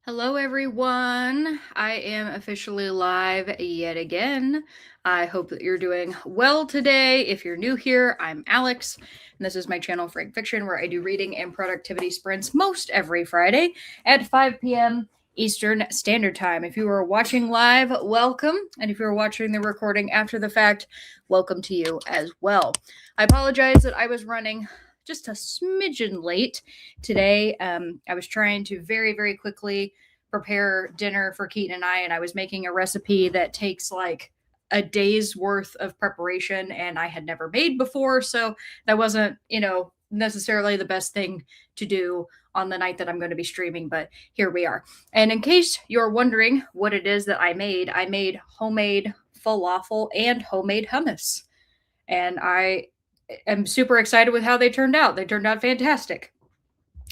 Hello, everyone. I am officially live yet again. I hope that you're doing well today. If you're new here, I'm Alex, and this is my channel, Frank Fiction, where I do reading and productivity sprints most every Friday at 5 p.m. Eastern Standard Time. If you are watching live, welcome. And if you're watching the recording after the fact, welcome to you as well. I apologize that I was running just a smidgen late today. I was trying to very quickly prepare dinner for Keaton and I was making a recipe that takes like a day's worth of preparation and I had never made before. So that wasn't, necessarily the best thing to do on the night that I'm going to be streaming, but here we are. And in case you're wondering what it is that I made homemade falafel and homemade hummus. And I am super excited with how they turned out. They turned out fantastic,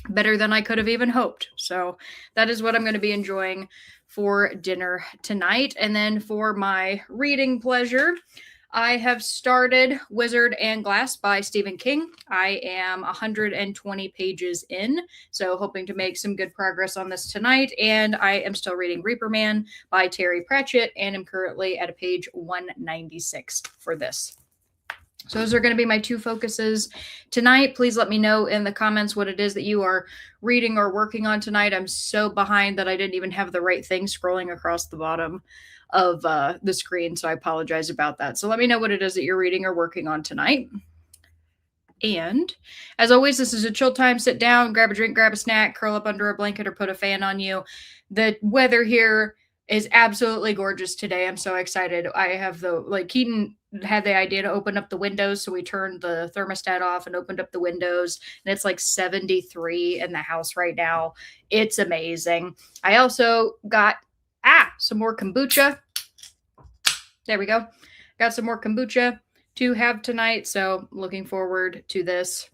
better than I could have even hoped. So that is what I'm going to be enjoying for dinner tonight. And then for my reading pleasure, I have started Wizard and Glass by Stephen King. I am 120 pages in, so hoping to make some good progress on this tonight. And I am still reading Reaper Man by Terry Pratchett, and I'm currently at a page 196 for this. So those are going to be my two focuses tonight. Please let me know in the comments what it is that you are reading or working on tonight. I'm so behind that I didn't even have the right thing scrolling across the bottom of the screen, so I apologize about that. So let me know what it is that you're reading or working on tonight. And as always, this is a chill time. Sit down, grab a drink, grab a snack, curl up under a blanket, or put a fan on you. The weather here is absolutely gorgeous today. I'm so excited. I have Keaton had the idea to open up the windows, so we turned the thermostat off and opened up the windows, and it's like 73 in the house right now. It's amazing. I also got some more kombucha. There we go. Got some more kombucha to have tonight, so looking forward to this.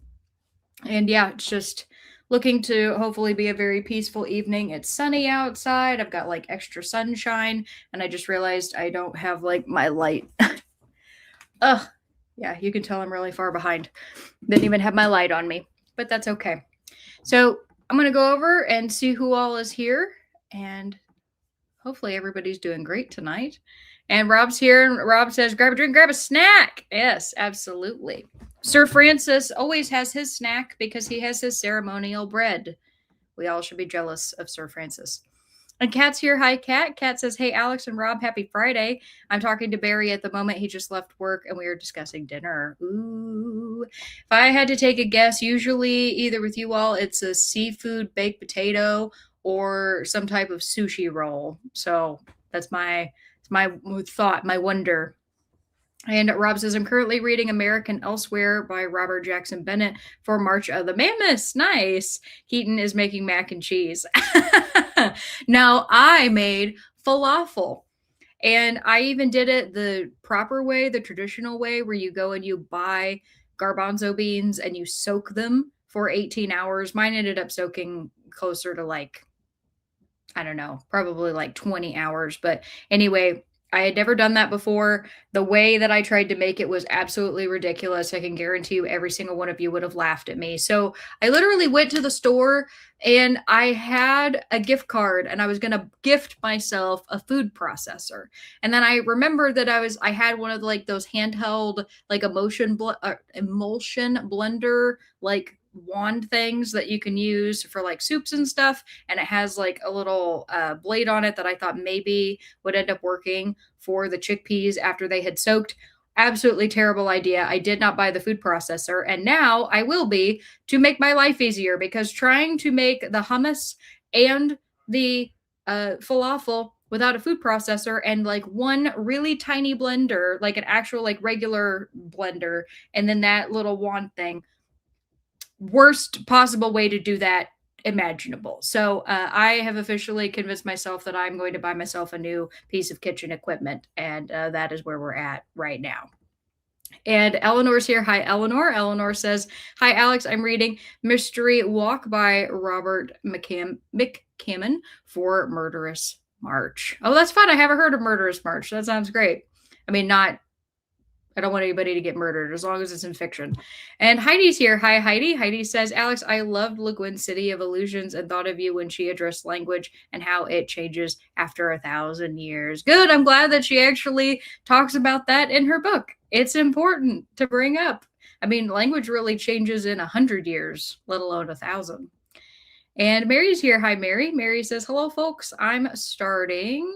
And yeah, it's just looking to hopefully be a very peaceful evening. It's sunny outside. I've got like extra sunshine, and I just realized I don't have like my light. Ugh. Yeah, you can tell I'm really far behind. Didn't even have my light on me, but that's okay. So I'm going to go over and see who all is here, and hopefully everybody's doing great tonight. And Rob's here, and Rob says, grab a drink, grab a snack. Yes, absolutely. Sir Francis always has his snack because he has his ceremonial bread. We all should be jealous of Sir Francis. And Kat's here. Hi, Kat. Kat says, hey, Alex and Rob, happy Friday. I'm talking to Barry at the moment. He just left work and we are discussing dinner. Ooh. If I had to take a guess, usually either with you all, it's a seafood baked potato or some type of sushi roll. So that's my thought, my wonder. And Rob says, I'm currently reading American Elsewhere by Robert Jackson Bennett for March of the Mammoths. Nice. Keaton is making mac and cheese. Now, I made falafel. And I even did it the proper way, the traditional way, where you go and you buy garbanzo beans and you soak them for 18 hours. Mine ended up soaking closer to like, I don't know, probably like 20 hours. But anyway, I had never done that before. The way that I tried to make it was absolutely ridiculous. I can guarantee you every single one of you would have laughed at me. So I literally went to the store and I had a gift card and I was going to gift myself a food processor. And then I remembered that I had one of like those handheld like emulsion blender like wand things that you can use for like soups and stuff, and it has like a little blade on it that I thought maybe would end up working for the chickpeas after they had soaked. Absolutely terrible idea. I did not buy the food processor, and now I will be to make my life easier, because trying to make the hummus and the falafel without a food processor and like one really tiny blender, like an actual like regular blender, and then that little wand thing, worst possible way to do that imaginable. So I have officially convinced myself that I'm going to buy myself a new piece of kitchen equipment, and that is where we're at right now. And Eleanor's here. Hi, Eleanor. Eleanor says, hi, Alex. I'm reading Mystery Walk by Robert McCammon for Murderous March. Oh, that's fun. I haven't heard of Murderous March. That sounds great. I mean, not I don't want anybody to get murdered as long as it's in fiction. And Heidi's here. Hi, Heidi. Heidi says, Alex, I loved Le Guin City of Illusions and thought of you when she addressed language and how it changes after 1,000 years. Good. I'm glad that she actually talks about that in her book. It's important to bring up. I mean, language really changes in 100 years, let alone 1,000. And Mary's here. Hi, Mary. Mary says, hello, folks. I'm starting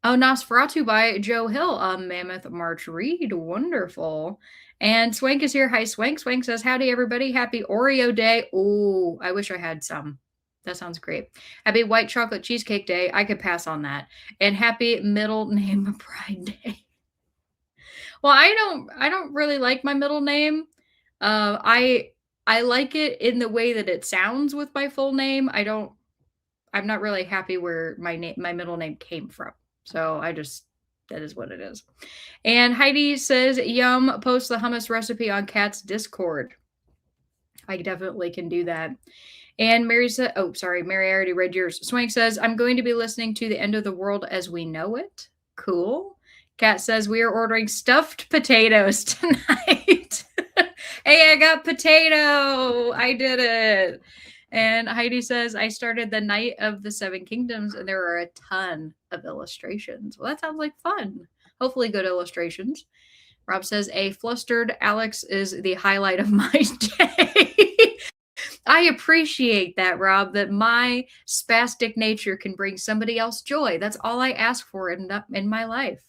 Nosferatu by Joe Hill, a Mammoth March read. Wonderful. And Swank is here. Hi, Swank. Swank says, howdy, everybody. Happy Oreo Day. Oh, I wish I had some. That sounds great. Happy White Chocolate Cheesecake Day. I could pass on that. And happy Middle Name Pride Day. Well, I don't really like my middle name. I like it in the way that it sounds with my full name. I'm not really happy where my middle name came from. So that is what it is. And Heidi says, yum, post the hummus recipe on Cat's Discord. I definitely can do that. And Mary said, oh, sorry, Mary, I already read yours. Swank says, I'm going to be listening to The End of the World as We Know It. Cool. Kat says, we are ordering stuffed potatoes tonight. Hey, I got potato. I did it. And Heidi says, I started the Night of the Seven Kingdoms, and there are a ton of illustrations. Well, that sounds like fun. Hopefully good illustrations. Rob says, a flustered Alex is the highlight of my day. I appreciate that, Rob, that my spastic nature can bring somebody else joy. That's all I ask for in my life.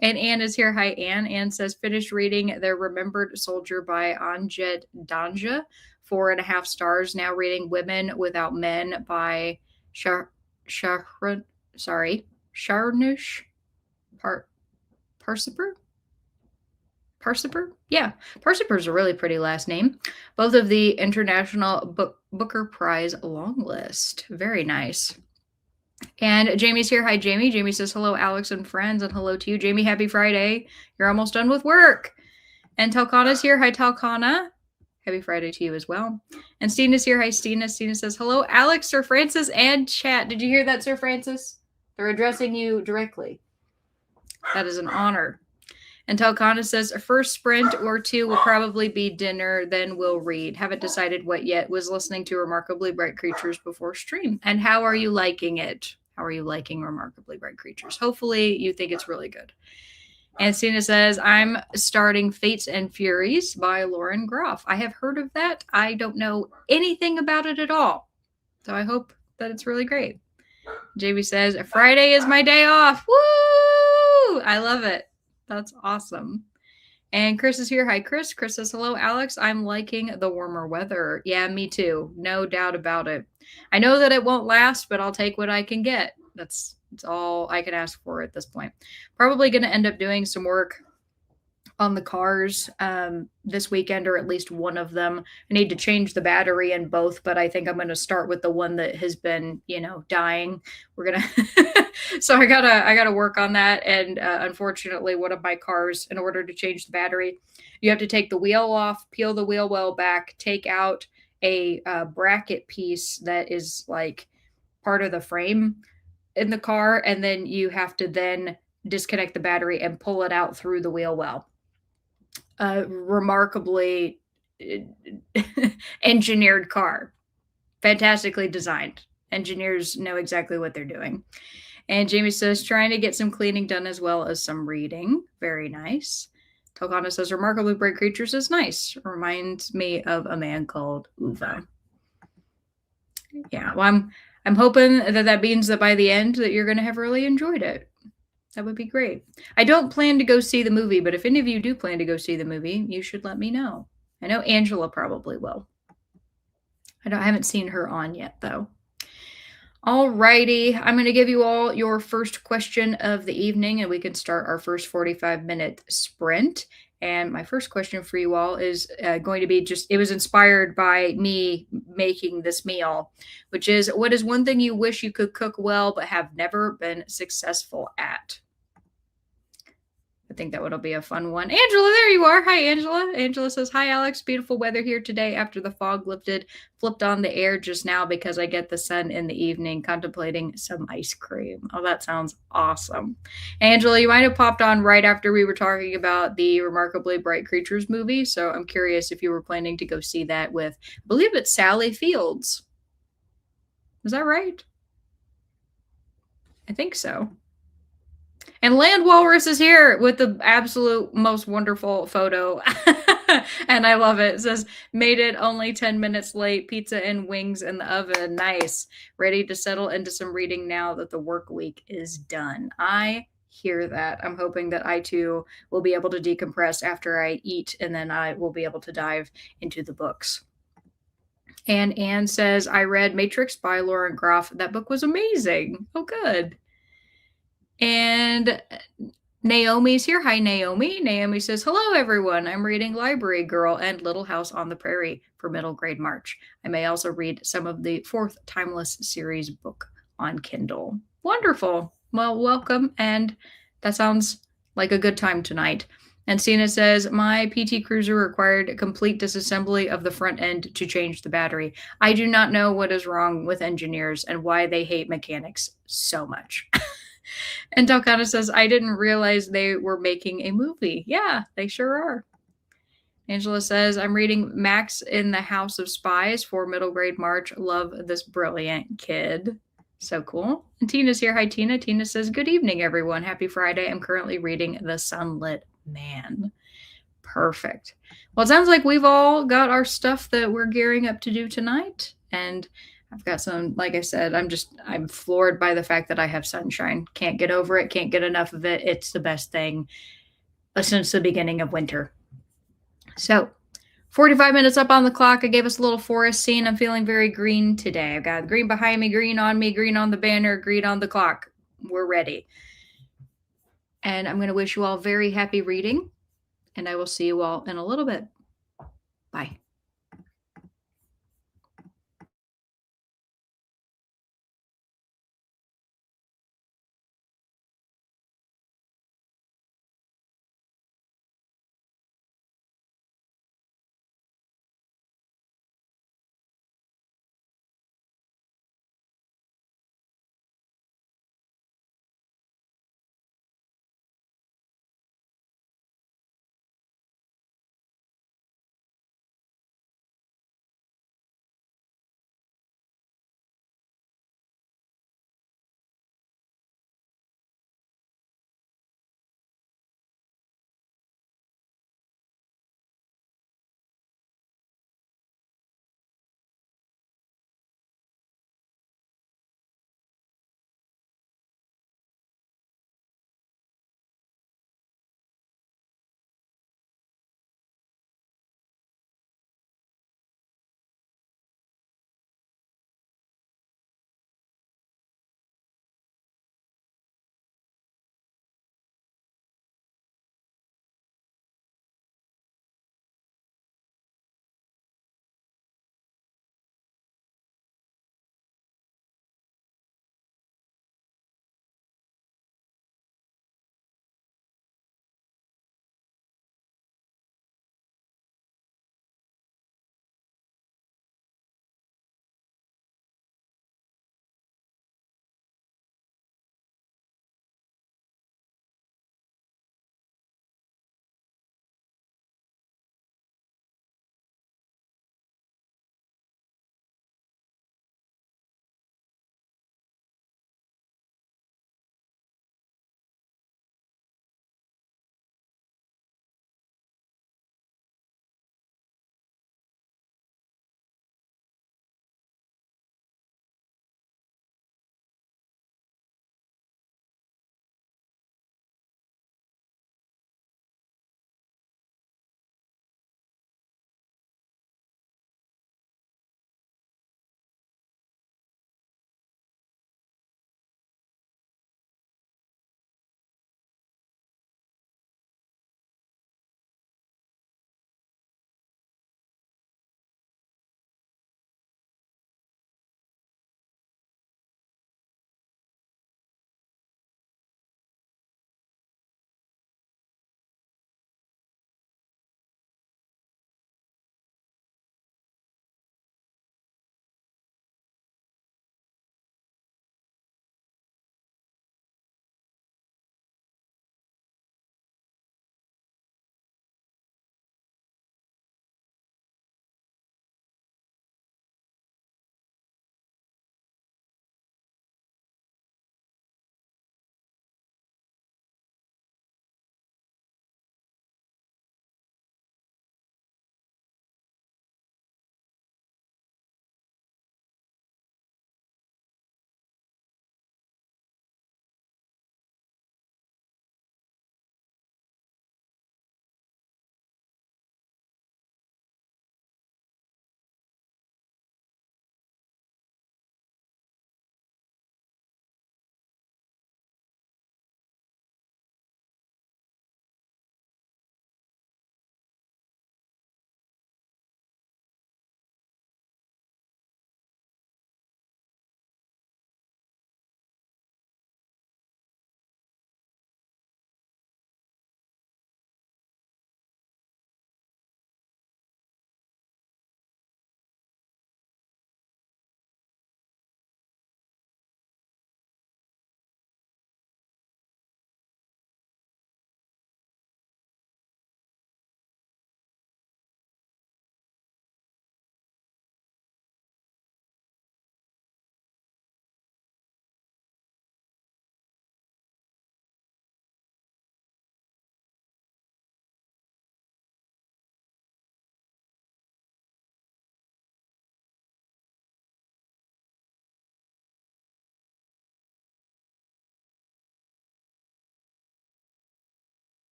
And Anne is here. Hi, Anne. Anne says, finished reading The Remembered Soldier by Anjet Danja. 4.5 stars. Now reading Women Without Men by Sharnush Parsiper? Parsiper? Yeah, Parsiper's a really pretty last name. Both of the International Booker Prize long list. Very nice. And Jamie's here. Hi, Jamie. Jamie says, hello, Alex and friends, and hello to you. Jamie, happy Friday. You're almost done with work. And Talcana's here. Hi, Talcana. Happy Friday to you as well. And Stina's here. Hi, Stina. Stina says, hello, Alex, Sir Francis, and chat. Did you hear that, Sir Francis? They're addressing you directly. That is an honor. And Talcana says, a first sprint or two will probably be dinner, then we'll read. Haven't decided what yet. Was listening to Remarkably Bright Creatures before stream. And how are you liking it? How are you liking Remarkably Bright Creatures? Hopefully you think it's really good. And Stina says, I'm starting Fates and Furies by Lauren Groff. I have heard of that. I don't know anything about it at all. So I hope that it's really great. JB says, Friday is my day off. Woo! I love it. That's awesome. And Chris is here. Hi, Chris. Chris says, hello, Alex. I'm liking the warmer weather. Yeah, me too. No doubt about it. I know that it won't last, but I'll take what I can get. That's all I can ask for at this point. Probably going to end up doing some work on the cars this weekend, or at least one of them. I need to change the battery in both, but I think I'm going to start with the one that has been, dying. We're going to, so I gotta work on that. And unfortunately, one of my cars, in order to change the battery, you have to take the wheel off, peel the wheel well back, take out a bracket piece that is like part of the frame in the car, and then you have to then disconnect the battery and pull it out through the wheel well. Remarkably engineered car, fantastically designed. Engineers know exactly what they're doing. And Jamie says, trying to get some cleaning done as well as some reading. Very nice. Tokana says, Remarkably Bright Creatures is nice. Reminds me of a man called Uva. Yeah, well, I'm hoping that means that by the end that you're going to have really enjoyed it. That would be great. I don't plan to go see the movie, but if any of you do plan to go see the movie, you should let me know. I know Angela probably will. I haven't seen her on yet, though. All righty. I'm going to give you all your first question of the evening, and we can start our first 45-minute sprint. And my first question for you all is going to be it was inspired by me making this meal, which is, what is one thing you wish you could cook well but have never been successful at? think that would be a fun one. Angela, there you are. Hi, Angela. Angela says, hi, Alex. Beautiful weather here today after the fog lifted. Flipped on the air just now because I get the sun in the evening, contemplating some ice cream. Oh, that sounds awesome. Angela, you might have popped on right after we were talking about the Remarkably Bright Creatures movie. So I'm curious if you were planning to go see that with, I believe it's Sally Fields. Is that right? I think so. And Land Walrus is here with the absolute most wonderful photo. And I love it. It says, made it only 10 minutes late. Pizza and wings in the oven. Nice. Ready to settle into some reading now that the work week is done. I hear that. I'm hoping that I too will be able to decompress after I eat, and then I will be able to dive into the books. And Anne says, I read Matrix by Lauren Groff. That book was amazing. Oh, good. And Naomi's here. Hi, Naomi. Naomi says, hello, everyone. I'm reading Library Girl and Little House on the Prairie for middle grade March. I may also read some of the fourth Timeless series book on Kindle. Wonderful. Well, welcome. And that sounds like a good time tonight. And Sina says, my PT Cruiser required complete disassembly of the front end to change the battery. I do not know what is wrong with engineers and why they hate mechanics so much. And Delcana says, I didn't realize they were making a movie. Yeah, they sure are. Angela says, I'm reading Max in the House of Spies for middle grade March. Love this brilliant kid. So cool. And Tina's here. Hi, Tina. Tina says, good evening, everyone. Happy Friday. I'm currently reading The Sunlit Man. Perfect. Well, it sounds like we've all got our stuff that we're gearing up to do tonight. And I've got some, like I said, I'm floored by the fact that I have sunshine. Can't get over it. Can't get enough of it. It's the best thing since the beginning of winter. So 45 minutes up on the clock. I gave us a little forest scene. I'm feeling very green today. I've got green behind me, green on me, green on the banner, green on the clock. We're ready. And I'm going to wish you all very happy reading. And I will see you all in a little bit. Bye.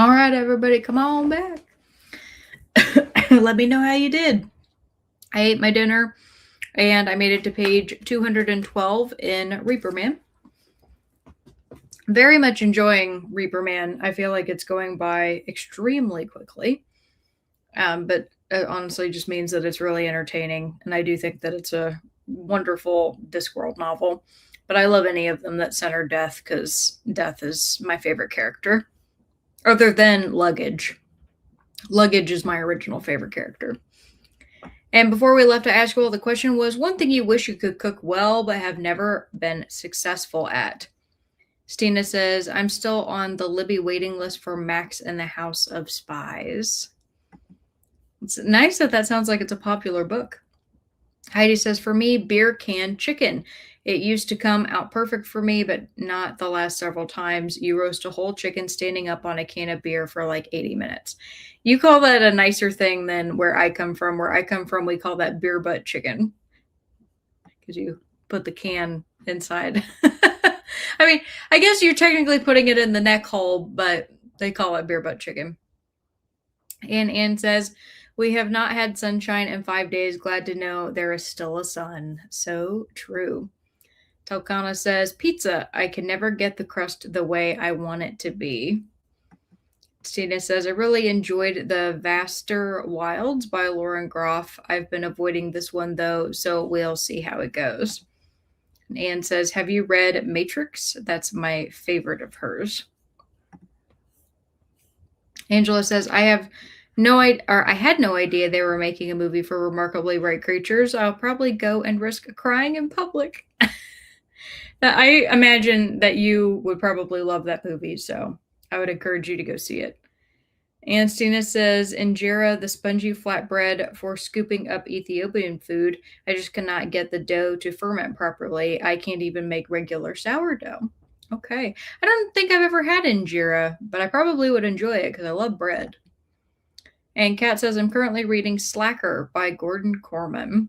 All right, everybody, come on back. Let me know how you did. I ate my dinner and I made it to page 212 in Reaper Man. Very much enjoying Reaper Man. I feel like it's going by extremely quickly. But it honestly just means that it's really entertaining. And I do think that it's a wonderful Discworld novel. But I love any of them that center Death because Death is my favorite character. Other than Luggage. Luggage is my original favorite character. And before we left, I asked you all the question was one thing you wish you could cook well but have never been successful at. Stina says, I'm still on the Libby waiting list for Max and the House of Spies. It's nice that sounds like it's a popular book. Heidi says, for me, beer can chicken. It used to come out perfect for me, but not the last several times. You roast a whole chicken standing up on a can of beer for like 80 minutes. You call that a nicer thing than where I come from. Where I come from, we call that beer butt chicken. Because you put the can inside. I mean, I guess you're technically putting it in the neck hole, but they call it beer butt chicken. And Ann says, we have not had sunshine in 5 days. Glad to know there is still a sun. So true. Talcana says, pizza. I can never get the crust the way I want it to be. Stina says, I really enjoyed The Vaster Wilds by Lauren Groff. I've been avoiding this one, though, so we'll see how it goes. And Anne says, have you read Matrix? That's my favorite of hers. Angela says, I had no idea they were making a movie for Remarkably Bright Creatures. I'll probably go and risk crying in public. I imagine that you would probably love that movie, so I would encourage you to go see it. And Stina says, injera, the spongy flatbread for scooping up Ethiopian food. I just cannot get the dough to ferment properly. I can't even make regular sourdough. Okay. I don't think I've ever had injera, but I probably would enjoy it because I love bread. And Kat says, I'm currently reading Slacker by Gordon Corman.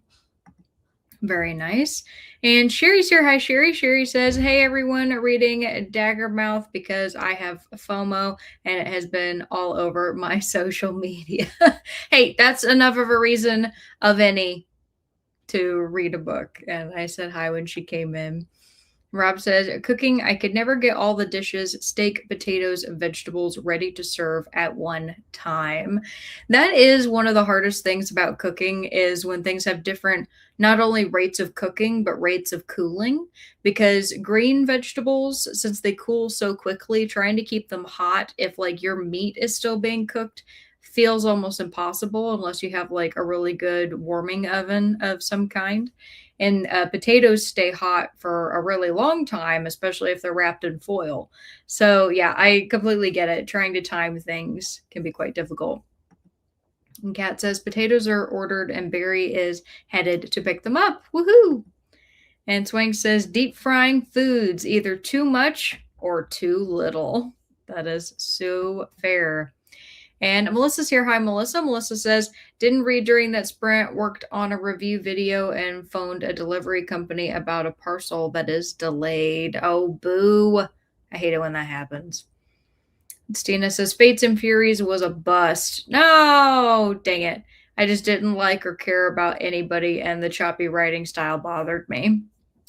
Very nice. And Sherry's here. Hi, Sherry. Sherry says, hey, everyone, reading Daggermouth because I have FOMO and it has been all over my social media. Hey, that's enough of a reason of any to read a book. And I said hi when she came in. Rob says, cooking, I could never get all the dishes, steak, potatoes, and vegetables ready to serve at one time. That is one of the hardest things about cooking is when things have different, not only rates of cooking, but rates of cooling. Because green vegetables, since they cool so quickly, trying to keep them hot if like your meat is still being cooked feels almost impossible unless you have like a really good warming oven of some kind. And potatoes stay hot for a really long time, especially if they're wrapped in foil. So yeah, I completely get it. Trying to time things can be quite difficult. And Kat says potatoes are ordered and Barry is headed to pick them up. Woohoo! And Swank says deep frying foods, either too much or too little. That is so fair. And Melissa's here. Hi, Melissa. Melissa says, didn't read during that sprint, worked on a review video and phoned a delivery company about a parcel that is delayed. Oh, boo. I hate it when that happens. Stina says, Fates and Furies was a bust. No, dang it. I just didn't like or care about anybody and the choppy writing style bothered me.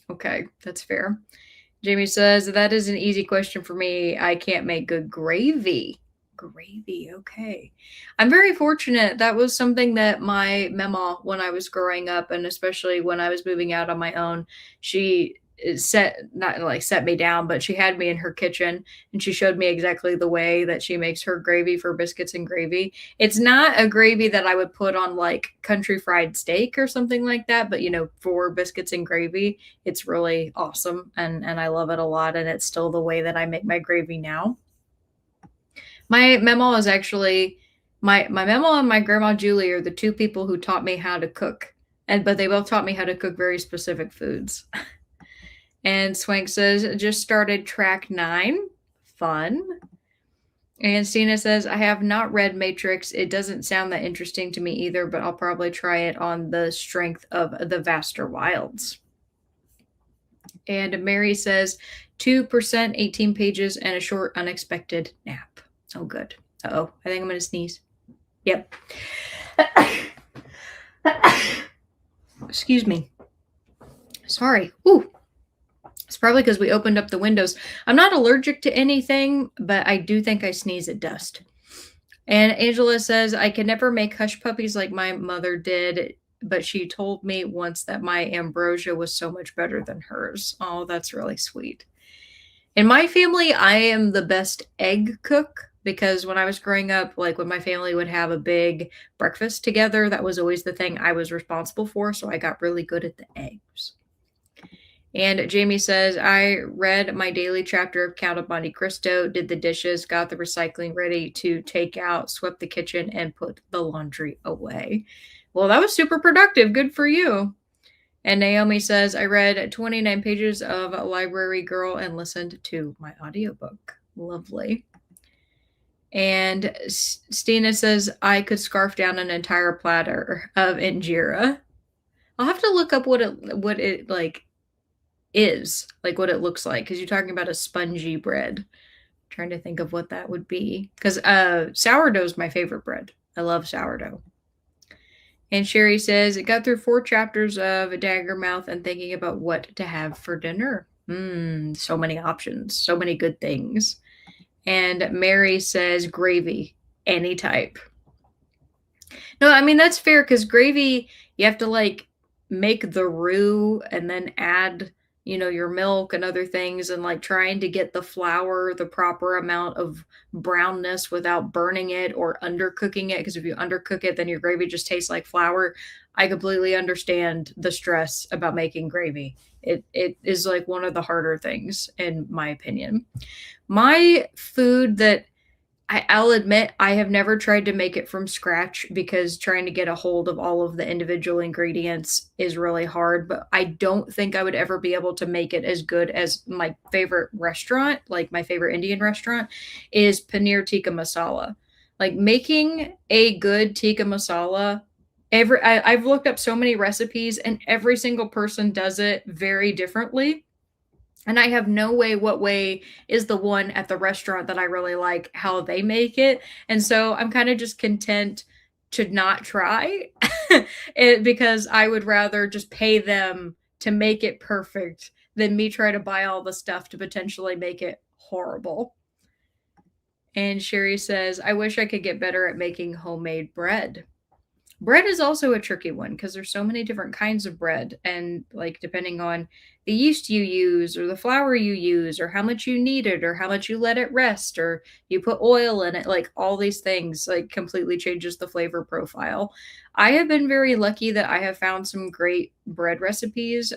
Okay, that's fair. Jamie says, that is an easy question for me. I can't make good gravy. Gravy, okay. I'm very fortunate. That was something that my mama, when I was growing up, and especially when I was moving out on my own, she not like set me down, but she had me in her kitchen and she showed me exactly the way that she makes her gravy for biscuits and gravy. It's not a gravy that I would put on like country fried steak or something like that, but you know, for biscuits and gravy, it's really awesome and I love it a lot, and it's still the way that I make my gravy now. My mama is actually my mama and my grandma Julie are the two people who taught me how to cook. But they both taught me how to cook very specific foods. And Swank says, just started track 9. Fun. And Stina says, I have not read Matrix. It doesn't sound that interesting to me either, but I'll probably try it on the strength of The Vaster Wilds. And Mary says, 2%, 18 pages, and a short unexpected nap. Oh, good. Uh-oh, I think I'm going to sneeze. Yep. Excuse me. Sorry. Ooh. It's probably because we opened up the windows. I'm not allergic to anything, but I do think I sneeze at dust. And Angela says, I can never make hush puppies like my mother did, but she told me once that my ambrosia was so much better than hers. Oh, that's really sweet. In my family, I am the best egg cook because when I was growing up, like when my family would have a big breakfast together, that was always the thing I was responsible for. So I got really good at the eggs. And Jamie says, I read my daily chapter of Count of Monte Cristo, did the dishes, got the recycling ready to take out, swept the kitchen, and put the laundry away. Well, that was super productive. Good for you. And Naomi says, I read 29 pages of Library Girl and listened to my audiobook. Lovely. And Stina says, I could scarf down an entire platter of injera. I'll have to look up what it like is, like what it looks like, because you're talking about a spongy bread. I'm trying to think of what that would be, because sourdough is my favorite bread. I love sourdough. And Sherry says, it got through 4 chapters of Daggermouth and thinking about what to have for dinner. So many options, so many good things. And Mary says, gravy, any type. No, I mean, that's fair, because gravy, you have to like make the roux and then add, your milk and other things, and like trying to get the flour the proper amount of brownness without burning it or undercooking it. Because if you undercook it, then your gravy just tastes like flour. I completely understand the stress about making gravy. It is like one of the harder things, in my opinion. My food that I'll admit I have never tried to make it from scratch because trying to get a hold of all of the individual ingredients is really hard, but I don't think I would ever be able to make it as good as my favorite restaurant, like my favorite Indian restaurant, is paneer tikka masala. Like making a good tikka masala, I've looked up so many recipes and every single person does it very differently. And I have no way what way is the one at the restaurant that I really like how they make it. And so I'm kind of just content to not try it, because I would rather just pay them to make it perfect than me try to buy all the stuff to potentially make it horrible. And Sherry says, I wish I could get better at making homemade bread. Bread is also a tricky one because there's so many different kinds of bread, and like depending on the yeast you use or the flour you use or how much you knead it or how much you let it rest or you put oil in it, like all these things like completely changes the flavor profile. I have been very lucky that I have found some great bread recipes.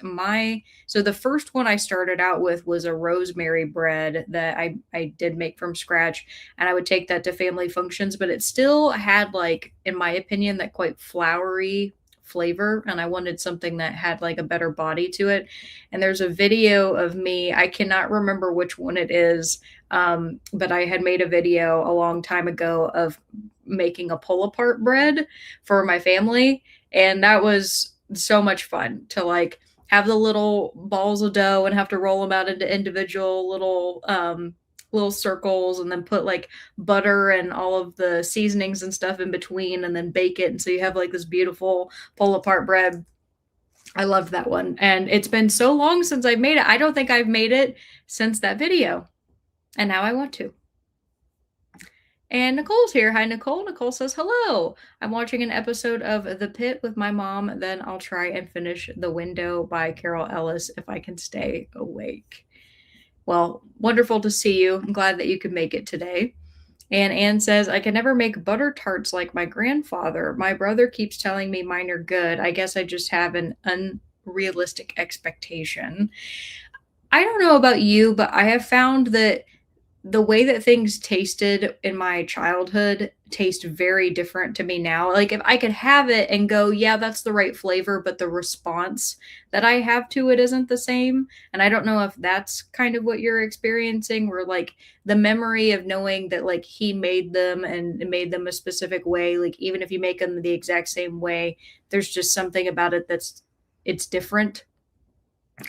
So the first one I started out with was a rosemary bread that I did make from scratch, and I would take that to family functions, but it still had, like, in my opinion, that quite floury flavor, and I wanted something that had like a better body to it. And there's a video of me, I cannot remember which one it is, but I had made a video a long time ago of making a pull apart bread for my family, and that was so much fun to like have the little balls of dough and have to roll them out into individual little circles and then put like butter and all of the seasonings and stuff in between and then bake it. And so you have like this beautiful pull apart bread. I loved that one. And it's been so long since I've made it. I don't think I've made it since that video. And now I want to. And Nicole's here. Hi, Nicole. Nicole says, hello. I'm watching an episode of The Pit with my mom. Then I'll try and finish The Window by Carol Ellis if I can stay awake. Well, wonderful to see you. I'm glad that you could make it today. And Anne says, I can never make butter tarts like my grandfather. My brother keeps telling me mine are good. I guess I just have an unrealistic expectation. I don't know about you, but I have found that the way that things tasted in my childhood taste very different to me now. Like if I could have it and go, yeah, that's the right flavor, but the response that I have to it isn't the same. And I don't know if that's kind of what you're experiencing, where like the memory of knowing that like he made them and made them a specific way, like even if you make them the exact same way, there's just something about it it's different.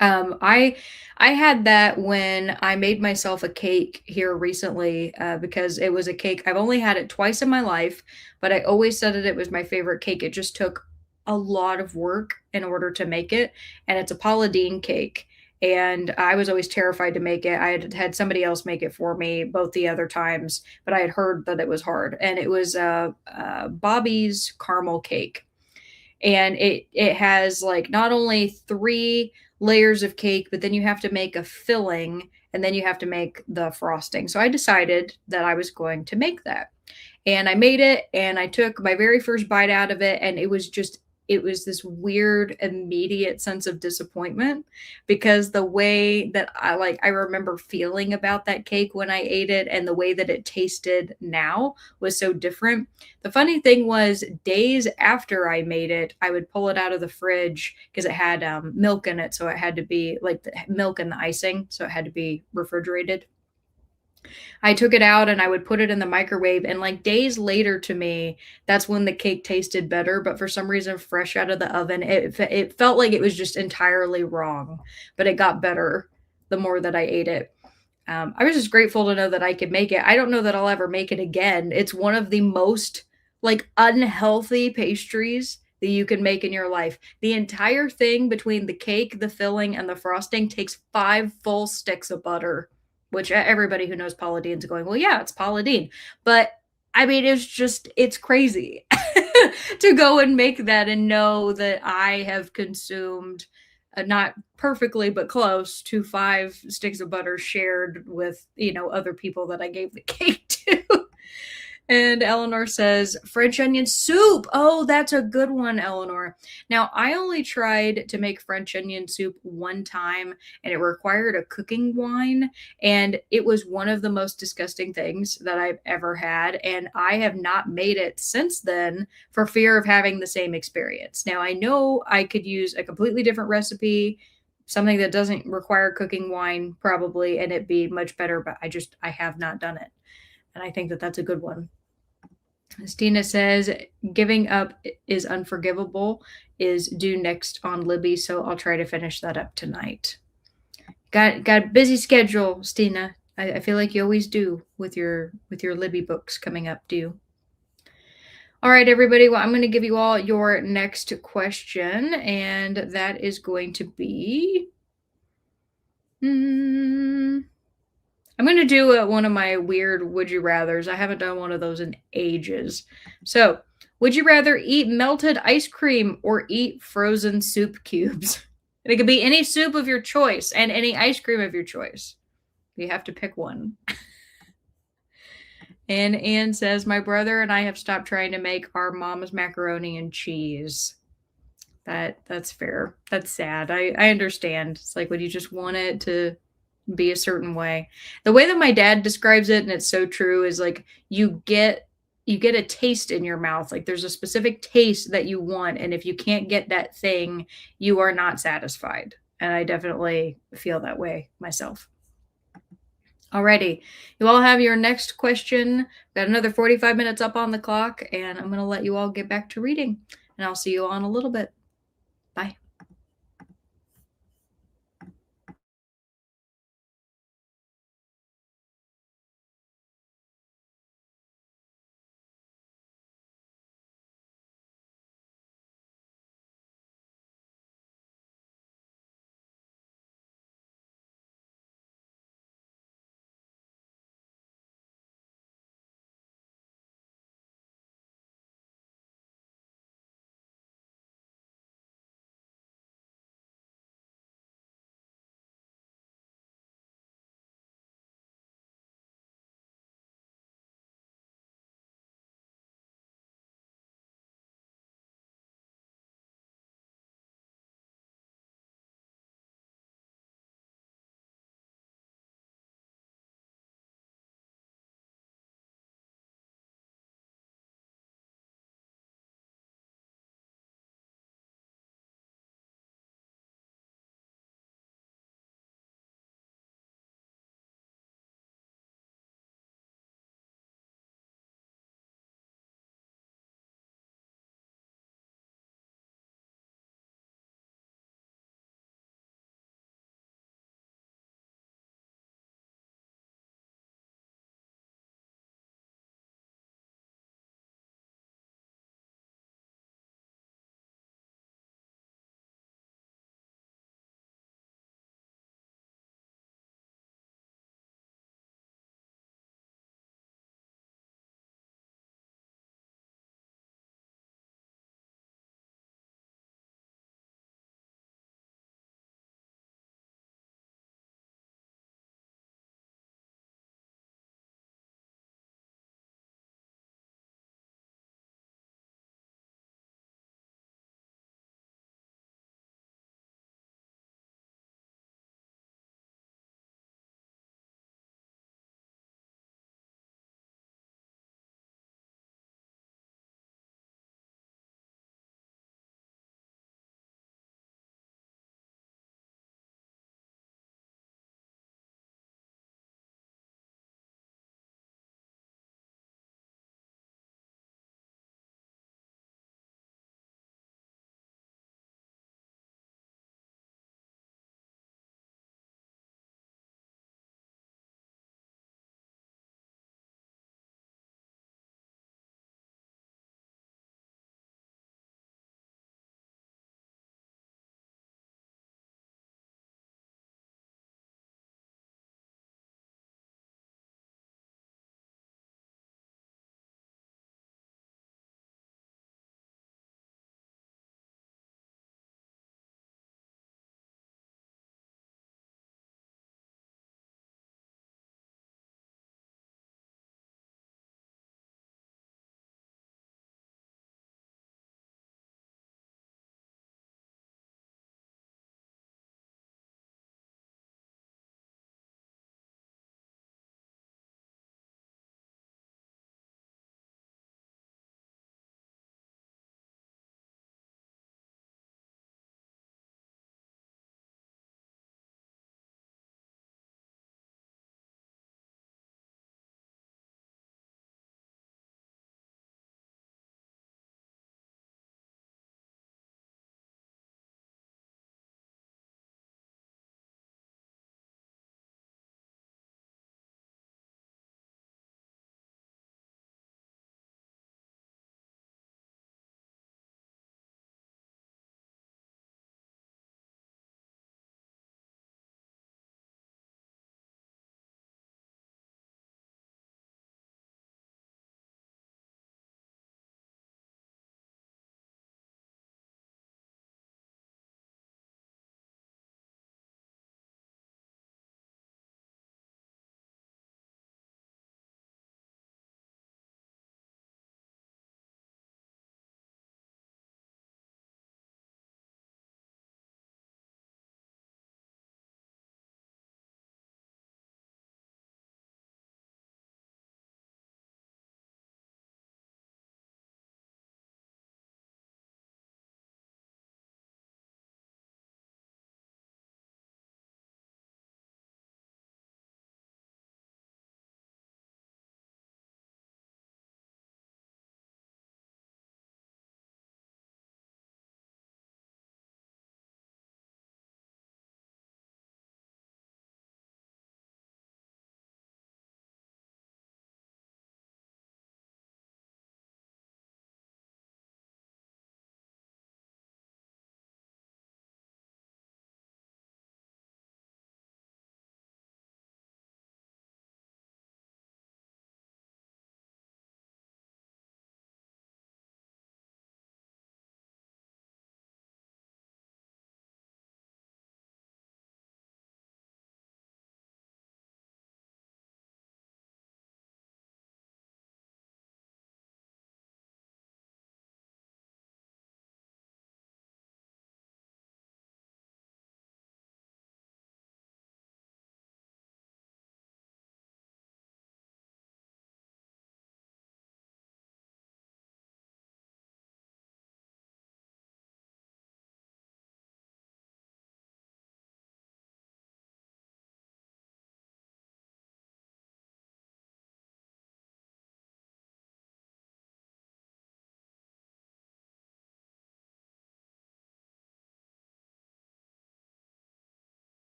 I had that when I made myself a cake here recently, because it was a cake I've only had it twice in my life, but I always said that it was my favorite cake. It just took a lot of work in order to make it, and it's a Paula Deen cake, and I was always terrified to make it. I had somebody else make it for me both the other times, but I had heard that it was hard, and it was, Bobby's caramel cake, and it has like not only 3 layers of cake, but then you have to make a filling, and then you have to make the frosting. So I decided that I was going to make that, and I made it, and I took my very first bite out of it, and it was this weird immediate sense of disappointment, because the way that I remember feeling about that cake when I ate it and the way that it tasted now was so different. The funny thing was, days after I made it, I would pull it out of the fridge because it had milk in it, so it had to be like the milk and the icing, so it had to be refrigerated. I took it out and I would put it in the microwave, and like days later to me, that's when the cake tasted better, but for some reason fresh out of the oven, it felt like it was just entirely wrong, but it got better the more that I ate it. I was just grateful to know that I could make it. I don't know that I'll ever make it again. It's one of the most like unhealthy pastries that you can make in your life. The entire thing between the cake, the filling, and the frosting takes 5 full sticks of butter, which everybody who knows Paula Deen's going, well, yeah, it's Paula Deen. But I mean, it's crazy to go and make that and know that I have consumed, not perfectly, but close to 5 sticks of butter shared with, other people that I gave the cake to. And Eleanor says, French onion soup. Oh, that's a good one, Eleanor. Now, I only tried to make French onion soup one time, and it required a cooking wine. And it was one of the most disgusting things that I've ever had. And I have not made it since then for fear of having the same experience. Now, I know I could use a completely different recipe, something that doesn't require cooking wine, probably, and it be much better, but I have not done it. And I think that that's a good one. Stina says, giving up is unforgivable is due next on Libby, so I'll try to finish that up tonight. Got a busy schedule, Stina. I feel like you always do with your Libby books coming up due. All right, everybody. Well, I'm going to give you all your next question, and that is going to be. I'm going to do one of my weird would you rathers. I haven't done one of those in ages. So, would you rather eat melted ice cream or eat frozen soup cubes? And it could be any soup of your choice and any ice cream of your choice. You have to pick one. And Anne says, my brother and I have stopped trying to make our mom's macaroni and cheese. That's fair. That's sad. I understand. It's like, would you just want it to be a certain way? The way that my dad describes it, and it's so true, is like you get a taste in your mouth. Like there's a specific taste that you want, and if you can't get that thing, you are not satisfied. And I definitely feel that way myself. Alrighty, you all have your next question. Got another 45 minutes up on the clock, and I'm going to let you all get back to reading. And I'll see you all in a little bit. Bye.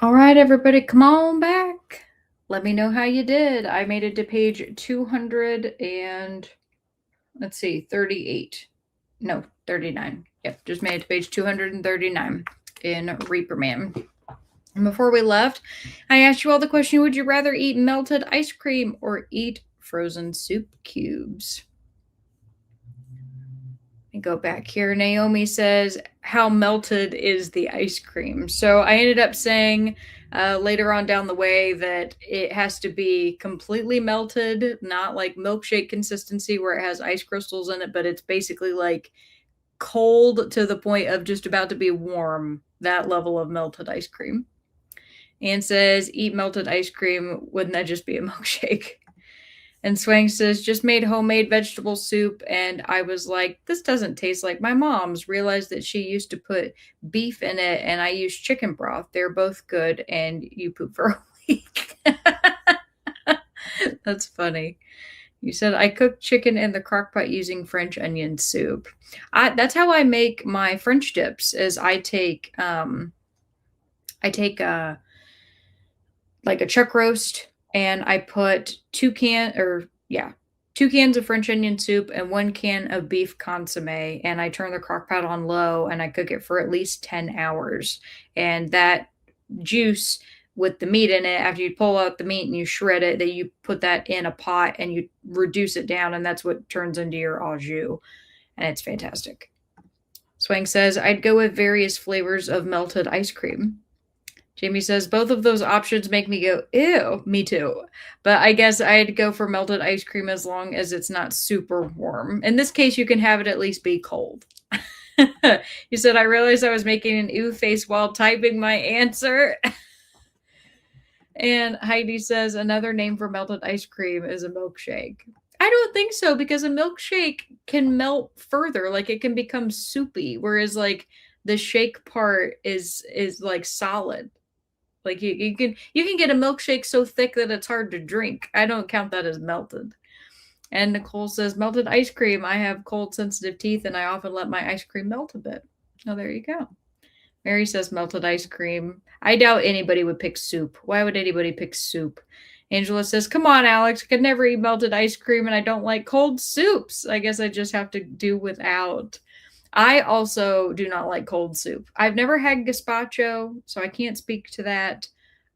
All right, everybody, come on back. Let me know how you did. I made it to page 200 and let's see, 38. No, 39. Yep, just made it to page 239 in Reaper Man. And before we left, I asked you all the question, would you rather eat melted ice cream or eat frozen soup cubes? And go back here. Naomi says, how melted is the ice cream? So I ended up saying later on down the way that it has to be completely melted, not like milkshake consistency where it has ice crystals in it, but it's basically like cold to the point of just about to be warm, that level of melted ice cream. And says, eat melted ice cream. Wouldn't that just be a milkshake? And Swang says, just made homemade vegetable soup. And I was like, this doesn't taste like my mom's. Realized that she used to put beef in it and I used chicken broth. They're both good. And you poop for a week. That's funny. You said, I cooked chicken in the crock pot using French onion soup. That's how I make my French dips is I take like a chuck roast and I put 2 cans of French onion soup and 1 can of beef consomme, and I turn the crock pot on low and I cook it for at least 10 hours. And that juice with the meat in it, after you pull out the meat and you shred it, that you put that in a pot and you reduce it down, and that's what turns into your au jus, and it's fantastic. Swang says, I'd go with various flavors of melted ice cream. Jamie says, both of those options make me go, ew, me too. But I guess I'd go for melted ice cream as long as it's not super warm. In this case, you can have it at least be cold. You said, I realized I was making an ew face while typing my answer. And Heidi says, another name for melted ice cream is a milkshake. I don't think so, because a milkshake can melt further. Like it can become soupy, whereas like the shake part is like solid. Like you can get a milkshake so thick that it's hard to drink. I don't count that as melted. And Nicole says, melted ice cream. I have cold sensitive teeth and I often let my ice cream melt a bit. Oh, there you go. Mary says melted ice cream. I doubt anybody would pick soup. Why would anybody pick soup? Angela says, come on, Alex. I could never eat melted ice cream and I don't like cold soups. I guess I just have to do without. I also do not like cold soup. I've never had gazpacho, so I can't speak to that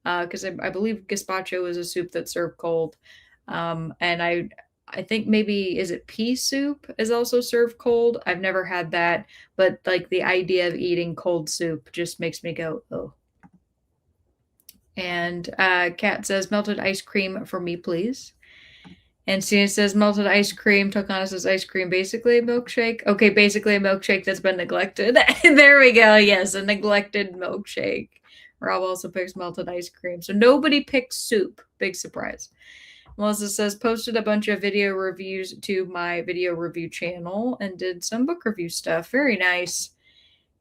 because I believe gazpacho is a soup that's served cold. And I think maybe, is it pea soup is also served cold? I've never had that, but like the idea of eating cold soup just makes me go, oh. And Kat says, melted ice cream for me, please. And Stina says, melted ice cream. Tokana says, ice cream, basically a milkshake. Okay, basically a milkshake that's been neglected. There we go. Yes, a neglected milkshake. Rob also picks melted ice cream. So nobody picks soup. Big surprise. Melissa says, posted a bunch of video reviews to my video review channel and did some book review stuff. Very nice.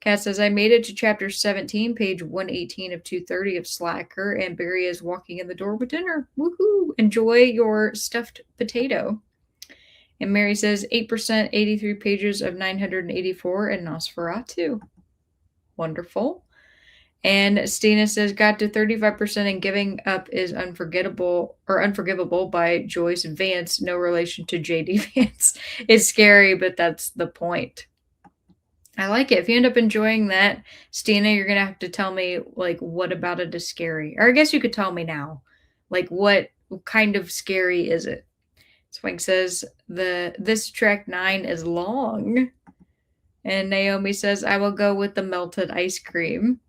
Kat says, I made it to chapter 17, page 118 of 230 of Slacker, and Barry is walking in the door with dinner. Woohoo! Enjoy your stuffed potato. And Mary says, 8%, 83 pages of 984, and Nosferatu. Wonderful. And Stina says, got to 35% and giving up is unforgettable or unforgivable by Joyce Vance. No relation to J.D. Vance. It's scary, but that's the point. I like it. If you end up enjoying that, Stina, you're going to have to tell me, like, what about it is scary? Or I guess you could tell me now. Like, what kind of scary is it? Swing says, this track 9 is long. And Naomi says, I will go with the melted ice cream.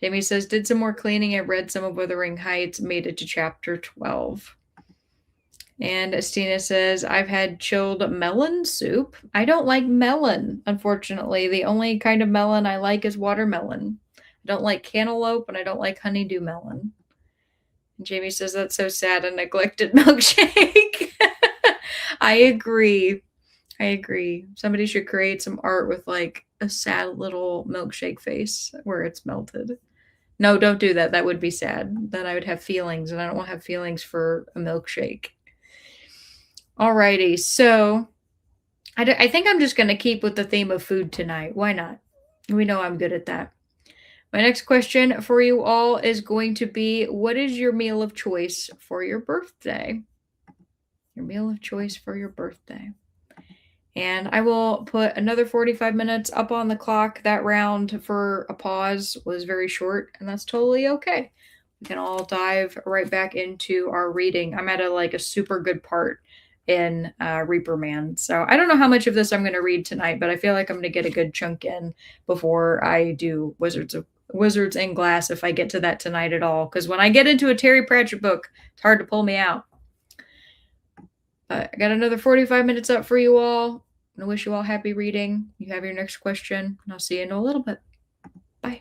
Jamie says, did some more cleaning. I read some of Wuthering Heights, made it to chapter 12. And Stina says, I've had chilled melon soup. I don't like melon, unfortunately. The only kind of melon I like is watermelon. I don't like cantaloupe, and I don't like honeydew melon. And Jamie says, that's so sad, a neglected milkshake. I agree. Somebody should create some art with like a sad little milkshake face where it's melted. No, don't do that. That would be sad. Then I would have feelings, and I don't want to have feelings for a milkshake. Alrighty, so I think I'm just going to keep with the theme of food tonight. Why not? We know I'm good at that. My next question for you all is going to be, what is your meal of choice for your birthday? Your meal of choice for your birthday. And I will put another 45 minutes up on the clock. That round for a pause was very short, and that's totally okay. We can all dive right back into our reading. I'm at a super good part in Reaper Man. So I don't know how much of this I'm going to read tonight, but I feel like I'm going to get a good chunk in before I do Wizards in Glass, if I get to that tonight at all. Because when I get into a Terry Pratchett book, it's hard to pull me out. But I got another 45 minutes up for you all. I wish you all happy reading. You have your next question, and I'll see you in a little bit. Bye.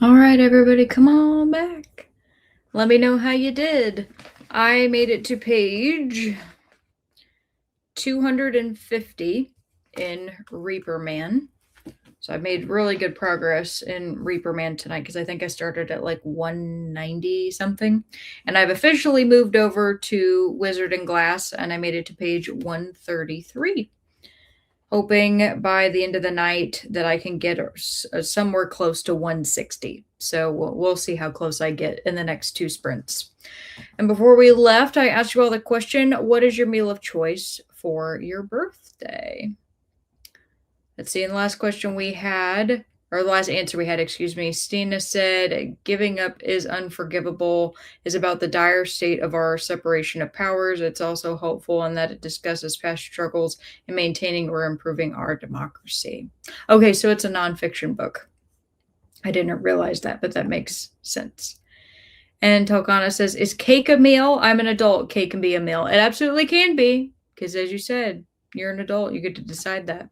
All right, everybody, come on back. Let me know how you did. I made it to page 250 in Reaper Man. So I made really good progress in Reaper Man tonight because I think I started at like 190 something. And I've officially moved over to Wizard and Glass and I made it to page 133. Hoping by the end of the night that I can get somewhere close to 160. So we'll see how close I get in the next two sprints. And before we left, I asked you all the question, what is your meal of choice for your birthday? Let's see, in the last question we had, or the last answer we had, excuse me, Stina said, giving up is unforgivable, is about the dire state of our separation of powers. It's also hopeful in that it discusses past struggles in maintaining or improving our democracy. Okay, so it's a nonfiction book. I didn't realize that, but that makes sense. And Tokana says, is cake a meal? I'm an adult. Cake can be a meal. It absolutely can be, because as you said, you're an adult. You get to decide that.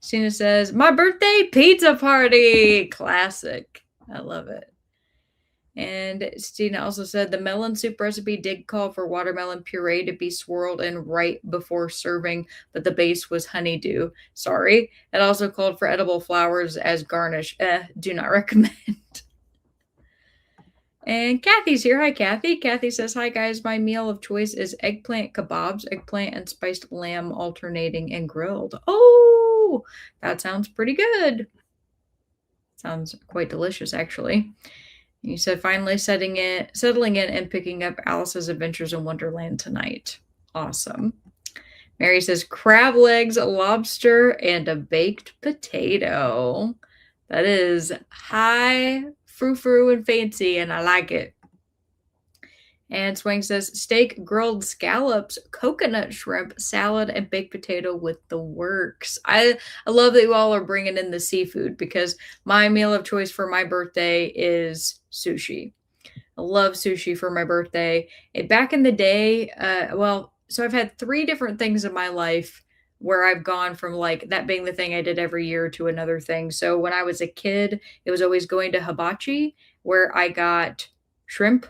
Stina says, my birthday pizza party. Classic. I love it. And Stina also said the melon soup recipe did call for watermelon puree to be swirled in right before serving, but the base was honeydew. Sorry. It also called for edible flowers as garnish. Do not recommend. And Kathy's here. Hi, Kathy. Kathy says, hi, guys. My meal of choice is eggplant kebabs, eggplant and spiced lamb alternating and grilled. Oh, that sounds pretty good. Sounds quite delicious, actually. You said finally settling in and picking up Alice's Adventures in Wonderland tonight. Awesome. Mary says crab legs, lobster, and a baked potato. That is high frou-frou and fancy, and I like it. And Swing says steak, grilled scallops, coconut shrimp, salad, and baked potato with the works. I love that you all are bringing in the seafood because my meal of choice for my birthday is sushi. I love sushi for my birthday. Back in the day, so I've had 3 different things in my life where I've gone from like that being the thing I did every year to another thing. So when I was a kid, it was always going to hibachi where I got shrimp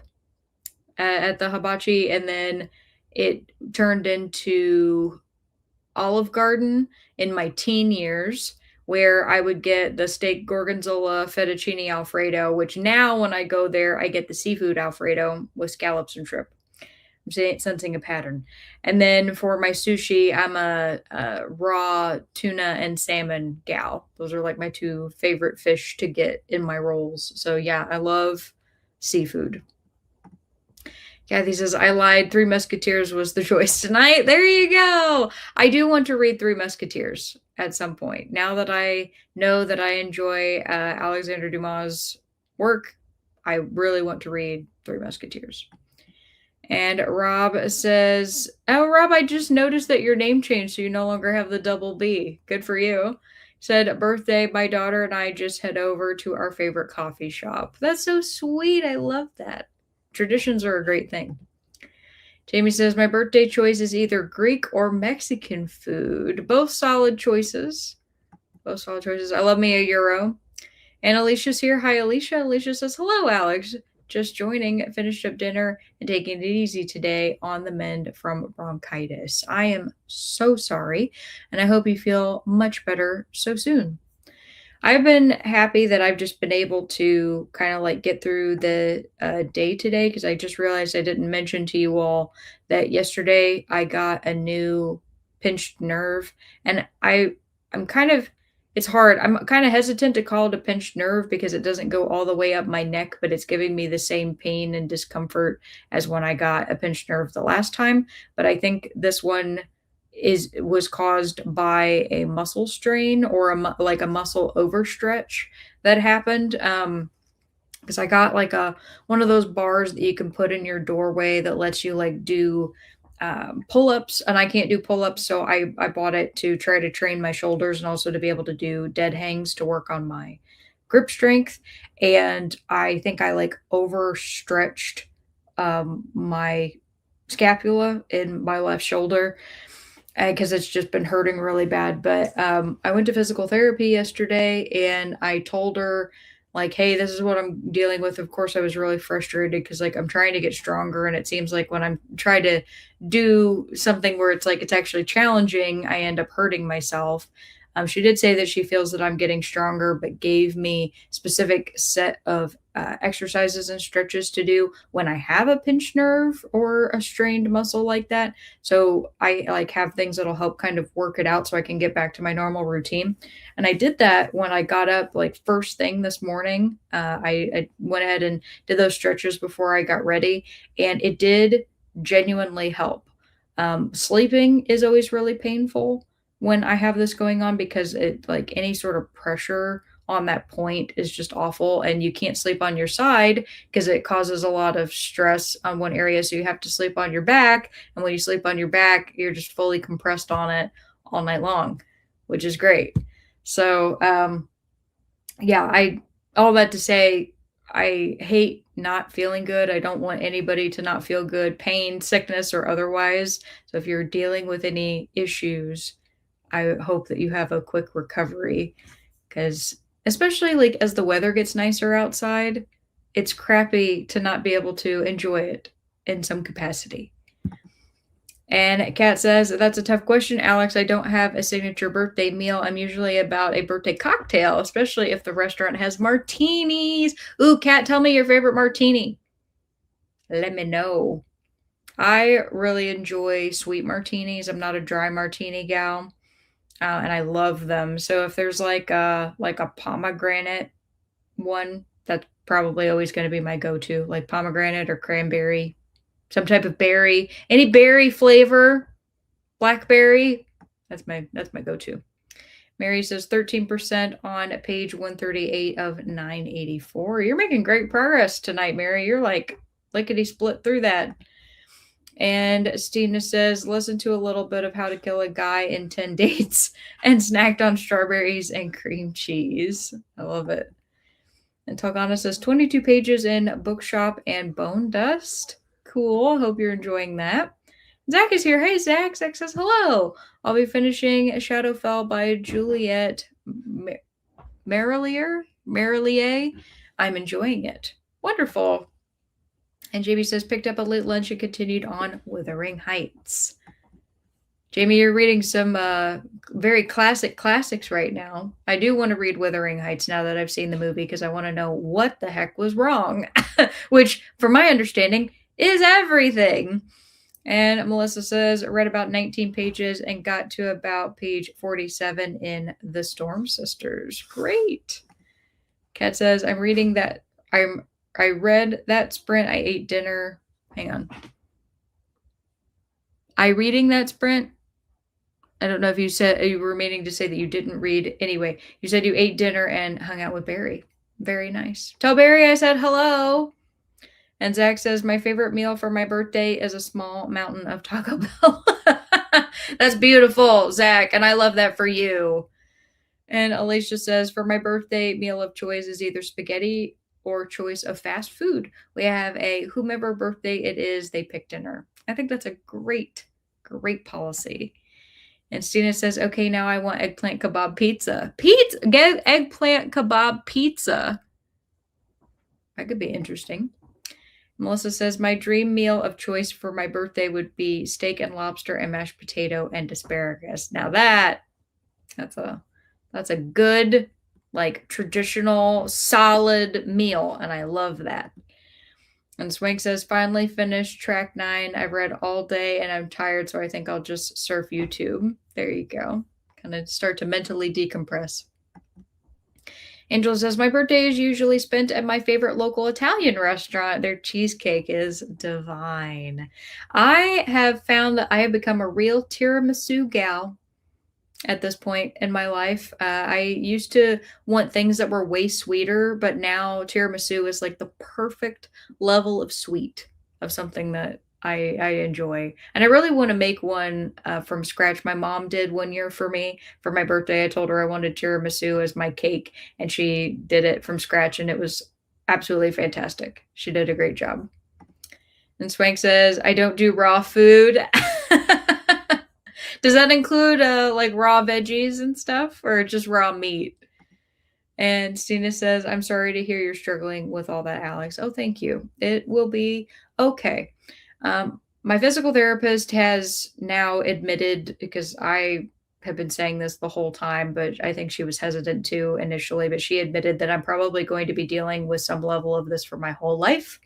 at the hibachi, and then it turned into Olive Garden in my teen years, where I would get the steak gorgonzola fettuccine alfredo, which now when I go there, I get the seafood alfredo with scallops and shrimp. I'm sensing a pattern. And then for my sushi, I'm a raw tuna and salmon gal. Those are like my 2 favorite fish to get in my rolls. So yeah, I love seafood. Kathy says, I lied. Three Musketeers was the choice tonight. There you go. I do want to read Three Musketeers at some point. Now that I know that I enjoy Alexander Dumas' work, I really want to read Three Musketeers. And Rob says, oh, Rob, I just noticed that your name changed, so you no longer have the double B. Good for you. Said, birthday, my daughter and I just head over to our favorite coffee shop. That's so sweet. I love that. Traditions are a great thing. Jamie says, my birthday choice is either Greek or Mexican food. Both solid choices. Both solid choices. I love me a gyro. And Alicia's here. Hi, Alicia. Alicia says, hello, Alex. Just joining, finished up dinner and taking it easy today on the mend from bronchitis. I am so sorry, and I hope you feel much better so soon. I've been happy that I've just been able to kind of like get through the day today because I just realized I didn't mention to you all that yesterday I got a new pinched nerve, and I'm kind of it's hard. I'm kind of hesitant to call it a pinched nerve because it doesn't go all the way up my neck, but it's giving me the same pain and discomfort as when I got a pinched nerve the last time. But I think this one was caused by a muscle strain or like a muscle overstretch that happened. Because I got like one of those bars that you can put in your doorway that lets you like do pull-ups, and I can't do pull-ups, so I bought it to try to train my shoulders and also to be able to do dead hangs to work on my grip strength. And I think I like overstretched my scapula in my left shoulder because it's just been hurting really bad. But I went to physical therapy yesterday, and I told her like, hey, this is what I'm dealing with. Of course, I was really frustrated because like I'm trying to get stronger, and it seems like when I'm trying to do something where it's like it's actually challenging, I end up hurting myself. She did say that she feels that I'm getting stronger, but gave me specific set of exercises and stretches to do when I have a pinched nerve or a strained muscle like that. So I like have things that'll help kind of work it out so I can get back to my normal routine. And I did that when I got up, like first thing this morning. I went ahead and did those stretches before I got ready, and it did genuinely help. Sleeping is always really painful when I have this going on because it like any sort of pressure on that point is just awful, and you can't sleep on your side because it causes a lot of stress on one area, so you have to sleep on your back, and when you sleep on your back you're just fully compressed on it all night long, which is great. So, yeah, I all that to say, I hate not feeling good. I don't want anybody to not feel good, pain, sickness, or otherwise. So if you're dealing with any issues, I hope that you have a quick recovery because especially like as the weather gets nicer outside, it's crappy to not be able to enjoy it in some capacity. And Kat says, that's a tough question, Alex. I don't have a signature birthday meal. I'm usually about a birthday cocktail, especially if the restaurant has martinis. Ooh, Kat, tell me your favorite martini. Let me know. I really enjoy sweet martinis. I'm not a dry martini gal, and I love them. So if there's like a pomegranate one, that's probably always going to be my go-to, like pomegranate or cranberry, some type of berry, any berry flavor. Blackberry, that's my go-to. Mary says 13% on page 138 of 984. You're making great progress tonight, Mary. You're like lickety split through that. And Stina says, listen to a little bit of How to Kill a Guy in 10 Dates and snacked on strawberries and cream cheese. I love it. And Talgana says 22 pages in Bookshop and Bone Dust. Cool. Hope you're enjoying that. Zach is here. Hey, Zach. Zach says hello. I'll be finishing Shadowfell by Juliet Marillier. I'm enjoying it. Wonderful. And Jamie says picked up a late lunch and continued on Wuthering Heights. Jamie, you're reading some very classics right now. I do want to read Wuthering Heights now that I've seen the movie because I want to know what the heck was wrong, which, from my understanding, is everything. And Melissa says, read about 19 pages and got to about page 47 in The Storm Sisters. Great. Kat says, I read that sprint. I ate dinner. Hang on. I reading that sprint. I don't know if you were meaning to say that you didn't read. Anyway, you said you ate dinner and hung out with Barry. Very nice. Tell Barry I said hello. And Zach says, my favorite meal for my birthday is a small mountain of Taco Bell. That's beautiful, Zach. And I love that for you. And Alicia says, for my birthday, meal of choice is either spaghetti or choice of fast food. We have a whomever birthday it is, they pick dinner. I think that's a great policy. And Stina says, okay, now I want eggplant kebab pizza. Get eggplant kebab pizza. That could be interesting. Melissa says, my dream meal of choice for my birthday would be steak and lobster and mashed potato and asparagus. Now that's a good, like, traditional, solid meal, and I love that. And Swank says, finally finished track 9. I've read all day and I'm tired, so I think I'll just surf YouTube. There you go. Kind of start to mentally decompress. Angela says, my birthday is usually spent at my favorite local Italian restaurant. Their cheesecake is divine. I have found that I have become a real tiramisu gal at this point in my life. I used to want things that were way sweeter, but now tiramisu is like the perfect level of sweet of something that I enjoy. And I really want to make one from scratch. My mom did one year for me for my birthday. I told her I wanted tiramisu as my cake, and she did it from scratch, and it was absolutely fantastic. She did a great job. And Swank says, I don't do raw food. Does that include like raw veggies and stuff, or just raw meat? And Stina says, I'm sorry to hear you're struggling with all that, Alex. Oh, thank you. It will be okay. My physical therapist has now admitted, because I have been saying this the whole time, but I think she was hesitant to initially, but she admitted that I'm probably going to be dealing with some level of this for my whole life.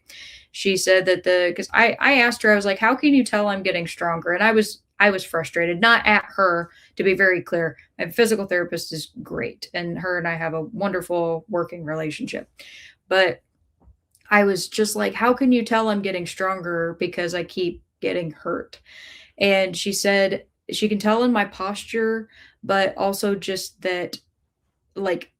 She said that because I asked her, I was like, how can you tell I'm getting stronger? And I was frustrated, not at her, to be very clear. My physical therapist is great, and her and I have a wonderful working relationship. But I was just like, how can you tell I'm getting stronger because I keep getting hurt? And she said she can tell in my posture, but also just that, like,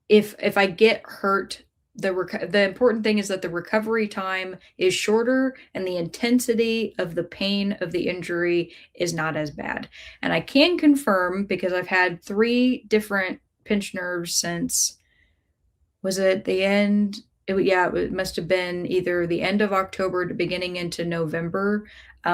if I get hurt, the important thing is that the recovery time is shorter and the intensity of the pain of the injury is not as bad. And I can confirm, because I've had 3 different pinched nerves since, was it the end? Yeah, it must have been either the end of October to beginning into November,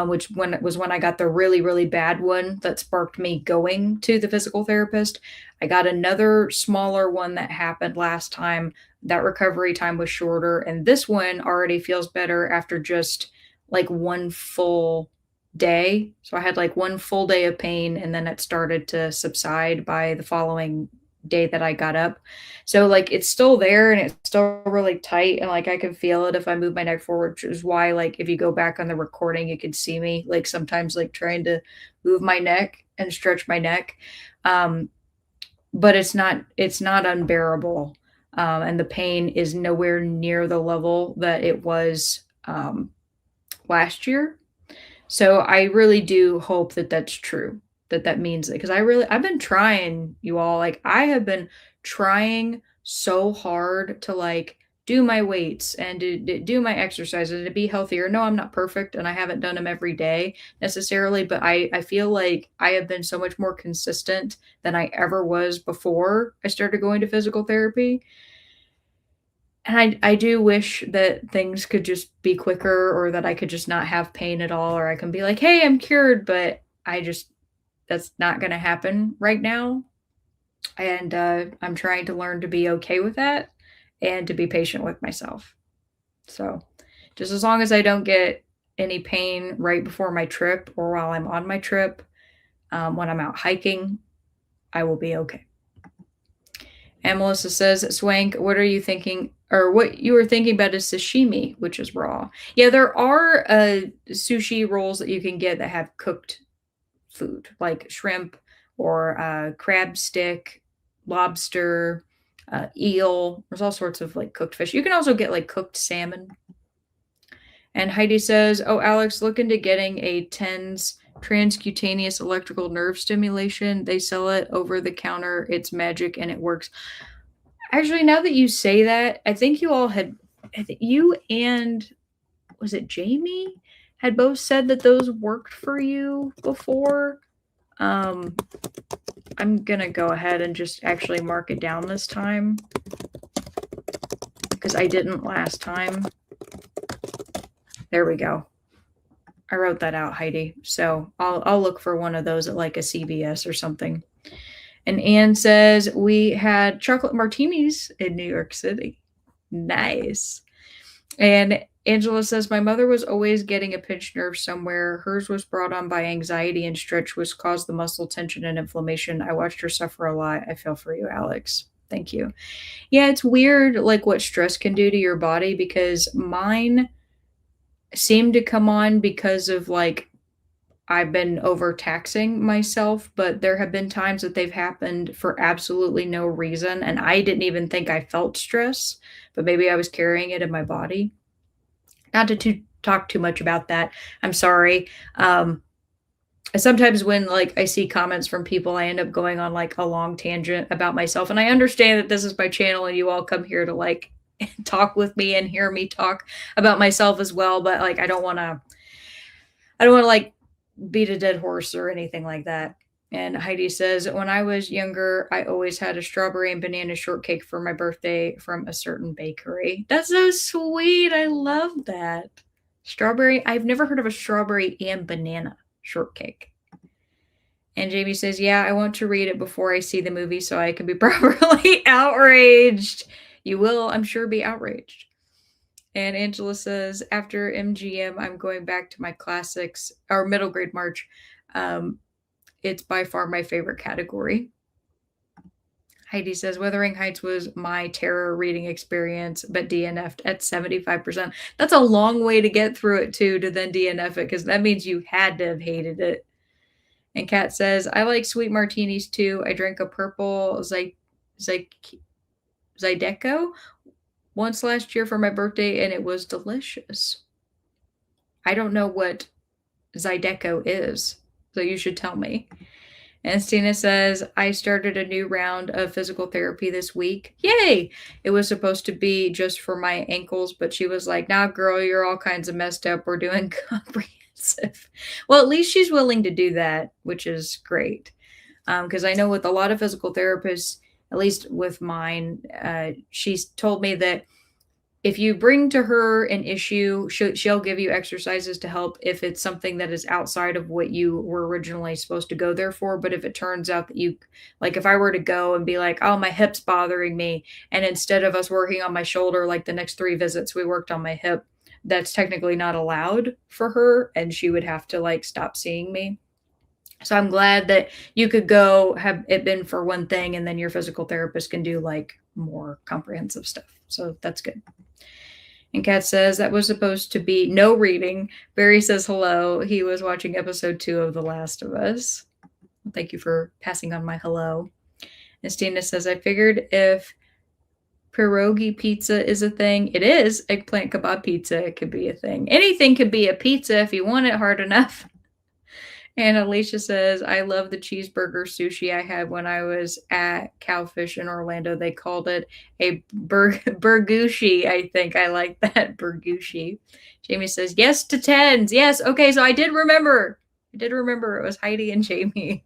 which when it was when I got the really, really bad one that sparked me going to the physical therapist. I got another smaller one that happened last time. That recovery time was shorter, and this one already feels better after just like one full day. So I had like one full day of pain, and then it started to subside by the following day that I got up. So like it's still there and it's still really tight, and like I can feel it if I move my neck forward, which is why like if you go back on the recording, you can see me like sometimes like trying to move my neck and stretch my neck. Um, but it's not unbearable. And the pain is nowhere near the level that it was last year. So I really do hope that that's true, that that means that, because I've been trying, you all, like I have been trying so hard to like do my weights and to do my exercises and to be healthier. No, I'm not perfect and I haven't done them every day necessarily, but I feel like I have been so much more consistent than I ever was before I started going to physical therapy. And I do wish that things could just be quicker, or that I could just not have pain at all, or I can be like, "Hey, I'm cured," but I just that's not gonna happen right now, and, I'm trying to learn to be okay with that and to be patient with myself. So, just as long as I don't get any pain right before my trip or while I'm on my trip, when I'm out hiking, I will be okay. And Melissa says, Swank, what are you thinking? Or what you were thinking about is sashimi, which is raw. Yeah, there are sushi rolls that you can get that have cooked food, like shrimp or crab stick, lobster, eel. There's all sorts of like cooked fish. You can also get like cooked salmon. And Heidi says, oh, Alex, look into getting a TENS transcutaneous electrical nerve stimulation. They sell it over the counter. It's magic and it works. Actually, now that you say that, I think you all had, I think you and was it Jamie had both said that those worked for you before. Um, I'm gonna go ahead and just actually mark it down this time because I didn't last time. There we go. I wrote that out, Heidi. So I'll look for one of those at like a CVS or something. And Anne says we had chocolate martinis in New York City. Nice. And Angela says my mother was always getting a pinched nerve somewhere. Hers was brought on by anxiety, and stretch was caused the muscle tension and inflammation. I watched her suffer a lot. I feel for you, Alex. Thank you. Yeah, it's weird like what stress can do to your body, because mine seemed to come on because of like I've been overtaxing myself, but there have been times that they've happened for absolutely no reason, and I didn't even think I felt stress, but maybe I was carrying it in my body. Not to talk too much about that. I'm sorry. Sometimes when like I see comments from people, I end up going on like a long tangent about myself, and I understand that this is my channel and you all come here to like talk with me and hear me talk about myself as well, but like I don't want to like beat a dead horse or anything like that. And Heidi says, when I was younger, I always had a strawberry and banana shortcake for my birthday from a certain bakery. That's so sweet. I love that. Strawberry. I've never heard of a strawberry and banana shortcake. And Jamie says, yeah, I want to read it before I see the movie so I can be properly outraged. You will, I'm sure, be outraged. And Angela says, after MGM, I'm going back to my classics or middle grade March. It's by far my favorite category. Heidi says, Wuthering Heights was my terror reading experience, but DNF'd at 75%. That's a long way to get through it, too, to then DNF it, because that means you had to have hated it. And Kat says, I like sweet martinis, too. I drank a purple Zydeco once last year for my birthday, and it was delicious. I don't know what Zydeco is, so you should tell me. And Stina says, I started a new round of physical therapy this week. Yay! It was supposed to be just for my ankles, but she was like, nah, girl, you're all kinds of messed up. We're doing comprehensive. Well, at least she's willing to do that, which is great. Because I know with a lot of physical therapists, at least with mine, she's told me that if you bring to her an issue, she'll give you exercises to help if it's something that is outside of what you were originally supposed to go there for. But if it turns out that you, like if I were to go and be like, oh, my hip's bothering me, and instead of us working on my shoulder, like the next 3 visits, we worked on my hip, that's technically not allowed for her, and she would have to like stop seeing me. So I'm glad that you could go have it been for one thing, and then your physical therapist can do like more comprehensive stuff. So that's good. And Kat says that was supposed to be no reading. Barry says hello. He was watching episode 2 of The Last of Us. Thank you for passing on my hello. And Stina says, I figured if pierogi pizza is a thing, it is. Eggplant kebab pizza, it could be a thing. Anything could be a pizza if you want it hard enough. And Alicia says, I love the cheeseburger sushi I had when I was at Cowfish in Orlando. They called it a burgushi, I think. I like that, burgushi. Jamie says, yes to tens. Yes. Okay, so I did remember. It was Heidi and Jamie.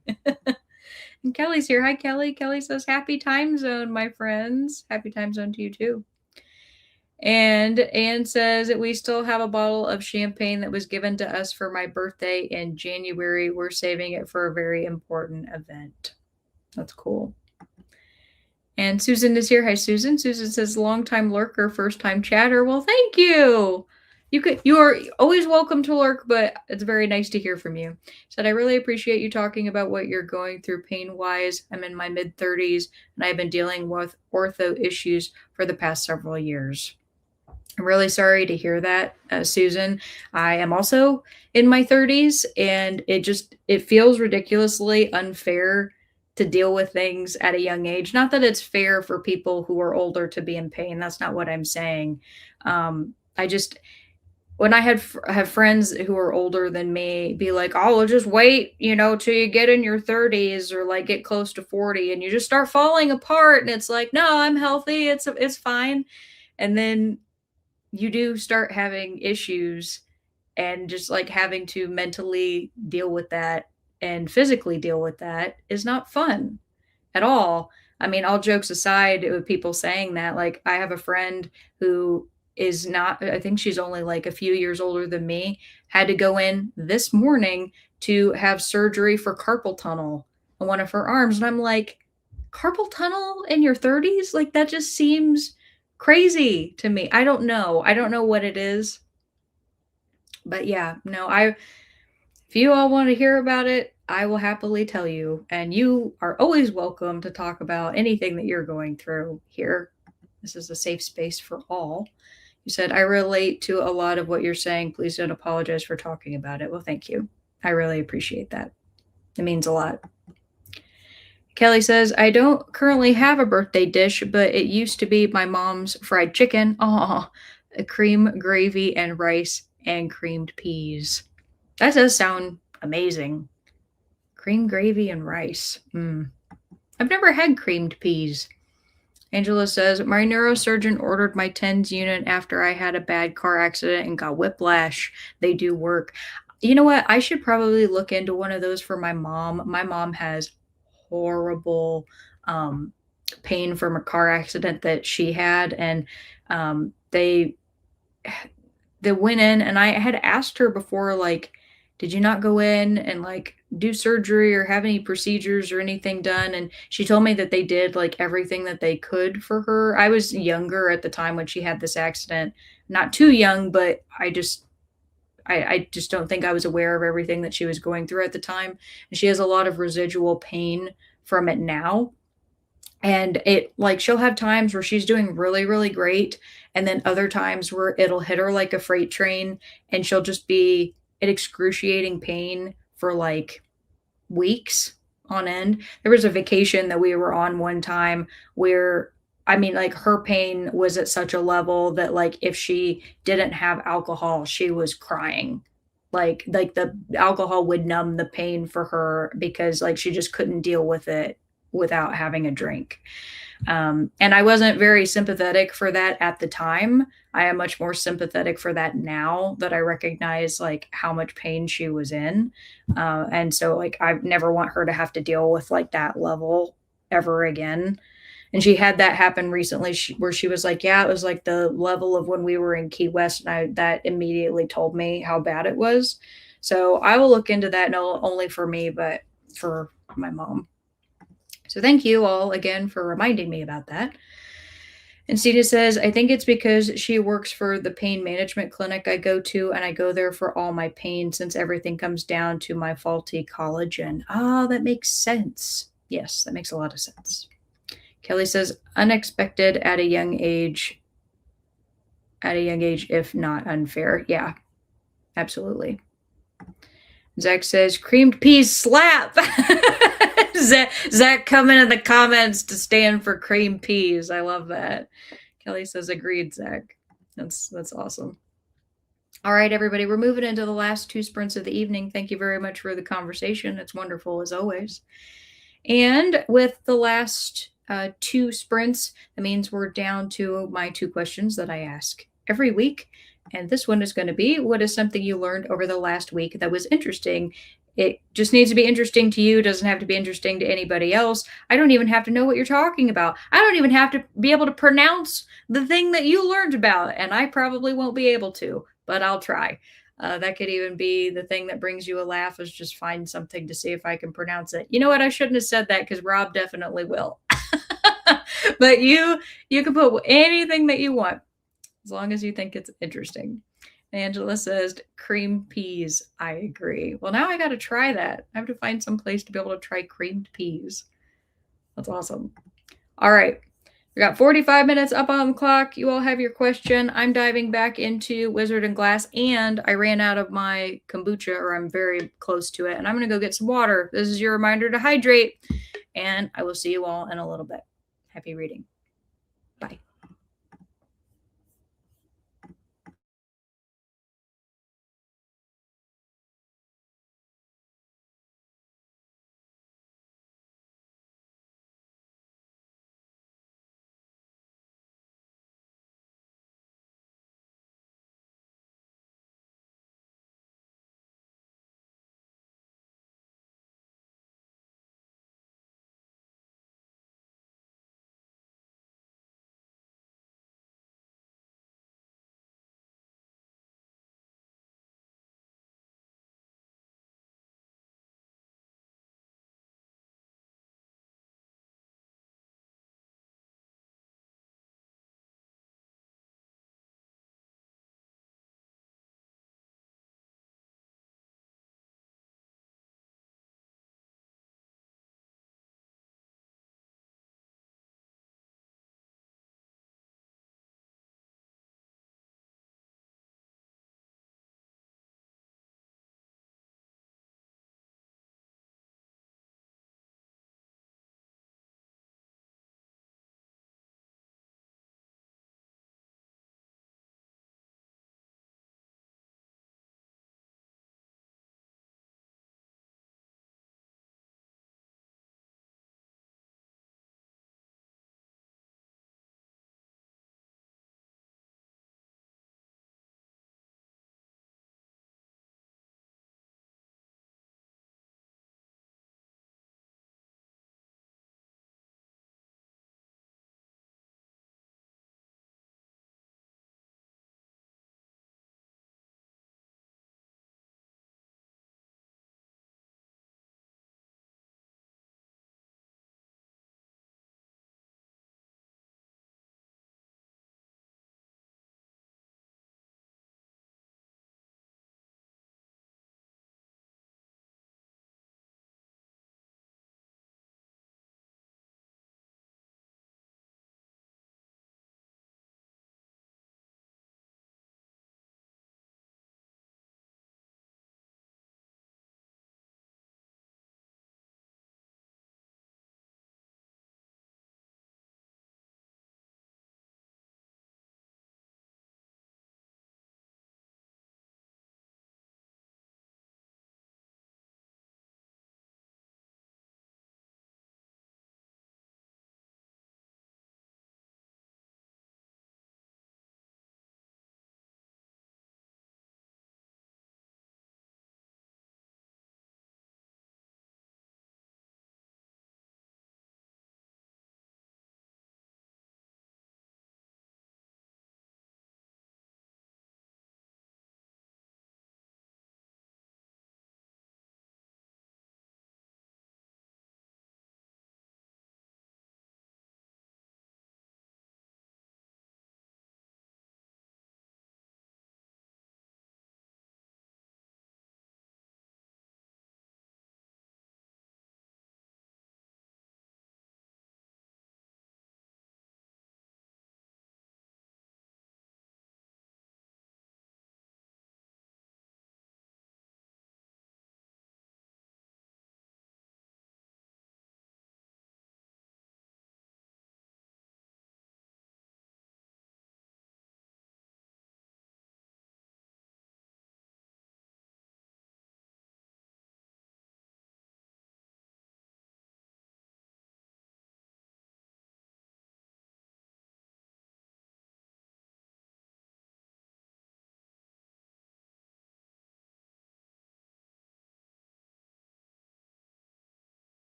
And Kelly's here. Hi, Kelly. Kelly says, happy time zone, my friends. Happy time zone to you, too. And Anne says that we still have a bottle of champagne that was given to us for my birthday in January. We're saving it for a very important event. That's cool. And Susan is here. Hi, Susan. Susan says, long-time lurker, first-time chatter. Well, thank you. You are always welcome to lurk, but it's very nice to hear from you. Said, I really appreciate you talking about what you're going through pain-wise. I'm in my mid-30s, and I've been dealing with ortho issues for the past several years. I'm really sorry to hear that, Susan. I am also in my 30s, and it feels ridiculously unfair to deal with things at a young age. Not that it's fair for people who are older to be in pain. That's not what I'm saying. When I have friends who are older than me be like, oh, well, just wait, till you get in your 30s or like get close to 40 and you just start falling apart. And it's like, no, I'm healthy. It's fine. And then you do start having issues and just like having to mentally deal with that and physically deal with that is not fun at all. I mean, all jokes aside, with people saying that, like I have a friend who is not, I think she's only like a few years older than me, had to go in this morning to have surgery for carpal tunnel on one of her arms. And I'm like, carpal tunnel in your 30s? Like that just seems crazy to me. I don't know what it is. But yeah, no, if you all want to hear about it, I will happily tell you. And you are always welcome to talk about anything that you're going through here. This is a safe space for all. You said, I relate to a lot of what you're saying. Please don't apologize for talking about it. Well, thank you. I really appreciate that. It means a lot. Kelly says, I don't currently have a birthday dish, but it used to be my mom's fried chicken. Aw, cream, gravy, and rice, and creamed peas. That does sound amazing. Cream, gravy, and rice. I've never had creamed peas. Angela says, my neurosurgeon ordered my TENS unit after I had a bad car accident and got whiplash. They do work. You know what? I should probably look into one of those for my mom. My mom has horrible pain from a car accident that she had, and they went in, and I had asked her before, like, did you not go in and like do surgery or have any procedures or anything done? And she told me that they did like everything that they could for her. I was younger at the time when she had this accident, not too young, but I just don't think I was aware of everything that she was going through at the time. And she has a lot of residual pain from it now. And it like she'll have times where she's doing really, really great, and then other times where it'll hit her like a freight train and she'll just be in excruciating pain for like weeks on end. There was a vacation that we were on one time where I mean, like her pain was at such a level that like if she didn't have alcohol, she was crying. Like the alcohol would numb the pain for her because like she just couldn't deal with it without having a drink. And I wasn't very sympathetic for that at the time. I am much more sympathetic for that now that I recognize like how much pain she was in. And so like I never want her to have to deal with like that level ever again. And she had that happen recently where she was like, yeah, it was like the level of when we were in Key West. And that immediately told me how bad it was. So I will look into that, not only for me, but for my mom. So thank you all again for reminding me about that. And Sita says, I think it's because she works for the pain management clinic I go to, and I go there for all my pain since everything comes down to my faulty collagen. Ah, that makes sense. Yes, that makes a lot of sense. Kelly says, unexpected at a young age. At a young age, if not unfair. Yeah, absolutely. Zach says, creamed peas slap. Zach coming in the comments to stand for cream peas. I love that. Kelly says, agreed, Zach. That's awesome. All right, everybody, we're moving into the last two sprints of the evening. Thank you very much for the conversation. It's wonderful as always. And with the last two sprints, that means we're down to my two questions that I ask every week. And this one is going to be, what is something you learned over the last week that was interesting? It just needs to be interesting to you. It doesn't have to be interesting to anybody else. I don't even have to know what you're talking about. I don't even have to be able to pronounce the thing that you learned about. And I probably won't be able to, but I'll try. That could even be the thing that brings you a laugh, is just find something to see if I can pronounce it. You know what? I shouldn't have said that because Rob definitely will. But you can put anything that you want as long as you think it's interesting. Angela says cream peas. I agree. Well, now I got to try that. I have to find some place to be able to try creamed peas. That's awesome. All right. We got 45 minutes up on the clock. You all have your question. I'm diving back into Wizard and Glass, and I ran out of my kombucha, or I'm very close to it, and I'm going to go get some water. This is your reminder to hydrate, and I will see you all in a little bit. Happy reading. Bye.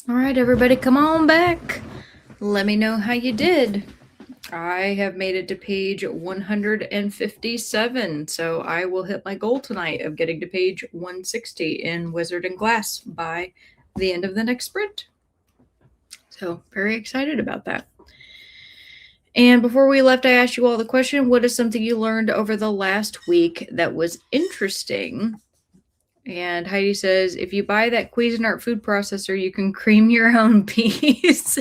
All right, everybody, come on back. Let me know how you did. I have made it to page 157, so I will hit my goal tonight of getting to page 160 in Wizard and Glass by the end of the next sprint. So, very excited about that. And before we left, I asked you all the question, what is something you learned over the last week that was interesting? And Heidi says, if you buy that Cuisinart food processor, you can cream your own peas.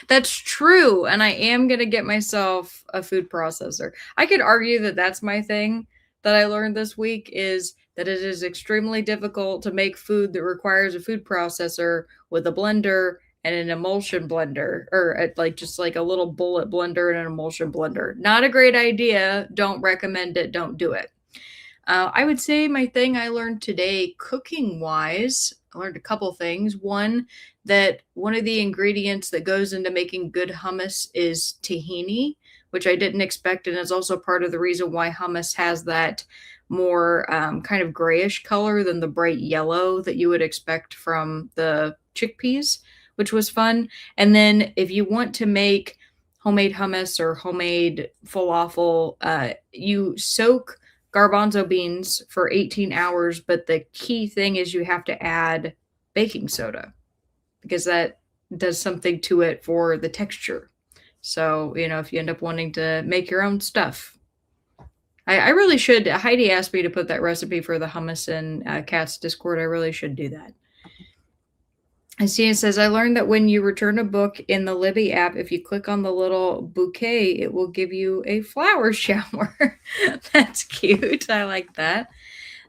That's true. And I am going to get myself a food processor. I could argue that that's my thing that I learned this week is that it is extremely difficult to make food that requires a food processor with a blender and an emulsion blender, or just like a little bullet blender and an emulsion blender. Not a great idea. Don't recommend it. Don't do it. I would say my thing I learned today, cooking wise, I learned a couple things. One, that one of the ingredients that goes into making good hummus is tahini, which I didn't expect, and is also part of the reason why hummus has that more kind of grayish color than the bright yellow that you would expect from the chickpeas, which was fun. And then if you want to make homemade hummus or homemade falafel, you soak garbanzo beans for 18 hours, but the key thing is you have to add baking soda because that does something to it for the texture. So, if you end up wanting to make your own stuff. I really should. Heidi asked me to put that recipe for the hummus in Kat's Discord. I really should do that. And Stina says, I learned that when you return a book in the Libby app, if you click on the little bouquet, it will give you a flower shower. That's cute. I like that.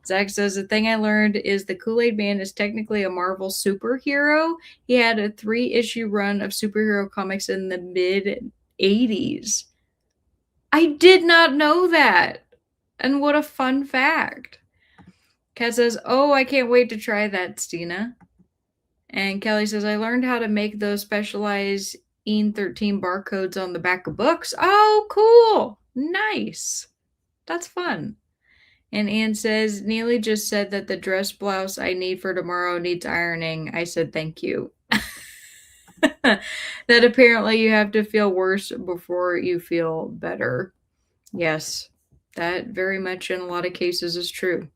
Zach says, the thing I learned is the Kool-Aid Man is technically a Marvel superhero. He had a 3-issue run of superhero comics in the mid-'80s. I did not know that. And what a fun fact. Kat says, oh, I can't wait to try that, Stina. And Kelly says, I learned how to make those specialized EN13 barcodes on the back of books. Oh, cool. Nice. That's fun. And Anne says, Neely just said that the dress blouse I need for tomorrow needs ironing. I said, thank you. That apparently you have to feel worse before you feel better. Yes, that very much in a lot of cases is true.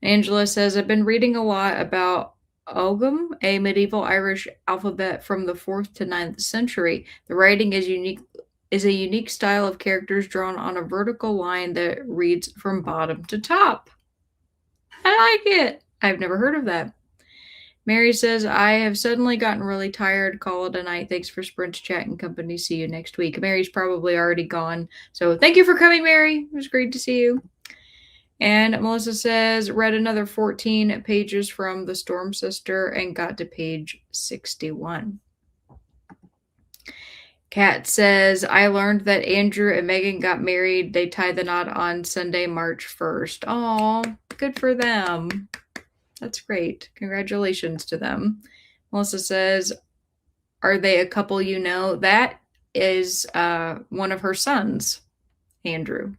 Angela says, I've been reading a lot about Ogham, a medieval Irish alphabet from the 4th to 9th century. The writing is a unique style of characters drawn on a vertical line that reads from bottom to top. I like it. I've never heard of that. Mary says, I have suddenly gotten really tired. Call it a night. Thanks for Sprint Chat and company. See you next week. Mary's probably already gone. So thank you for coming, Mary. It was great to see you. And Melissa says, read another 14 pages from The Storm Sister and got to page 61. Kat says, I learned that Andrew and Megan got married. They tied the knot on Sunday, March 1st. Oh, good for them. That's great. Congratulations to them. Melissa says, are they a couple you know? That is one of her sons, Andrew.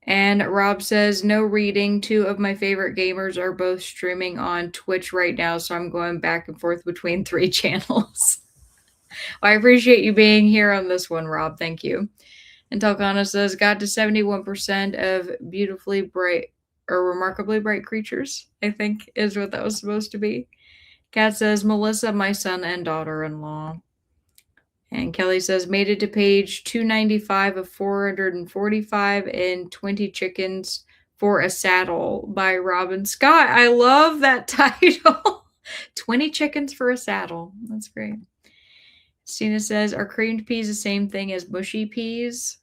And Rob says, no reading. 2 of my favorite gamers are both streaming on Twitch right now, so I'm going back and forth between 3 channels. Well, I appreciate you being here on this one, Rob. Thank you. And Talcana says, got to 71% of beautifully bright or remarkably bright creatures, I think is what that was supposed to be. Kat says, Melissa, my son and daughter-in-law. And Kelly says, made it to page 295 of 445 and 20 chickens for a saddle by Robin Scott. I love that title. 20 chickens for a saddle. That's great. Stina says, are creamed peas the same thing as mushy peas?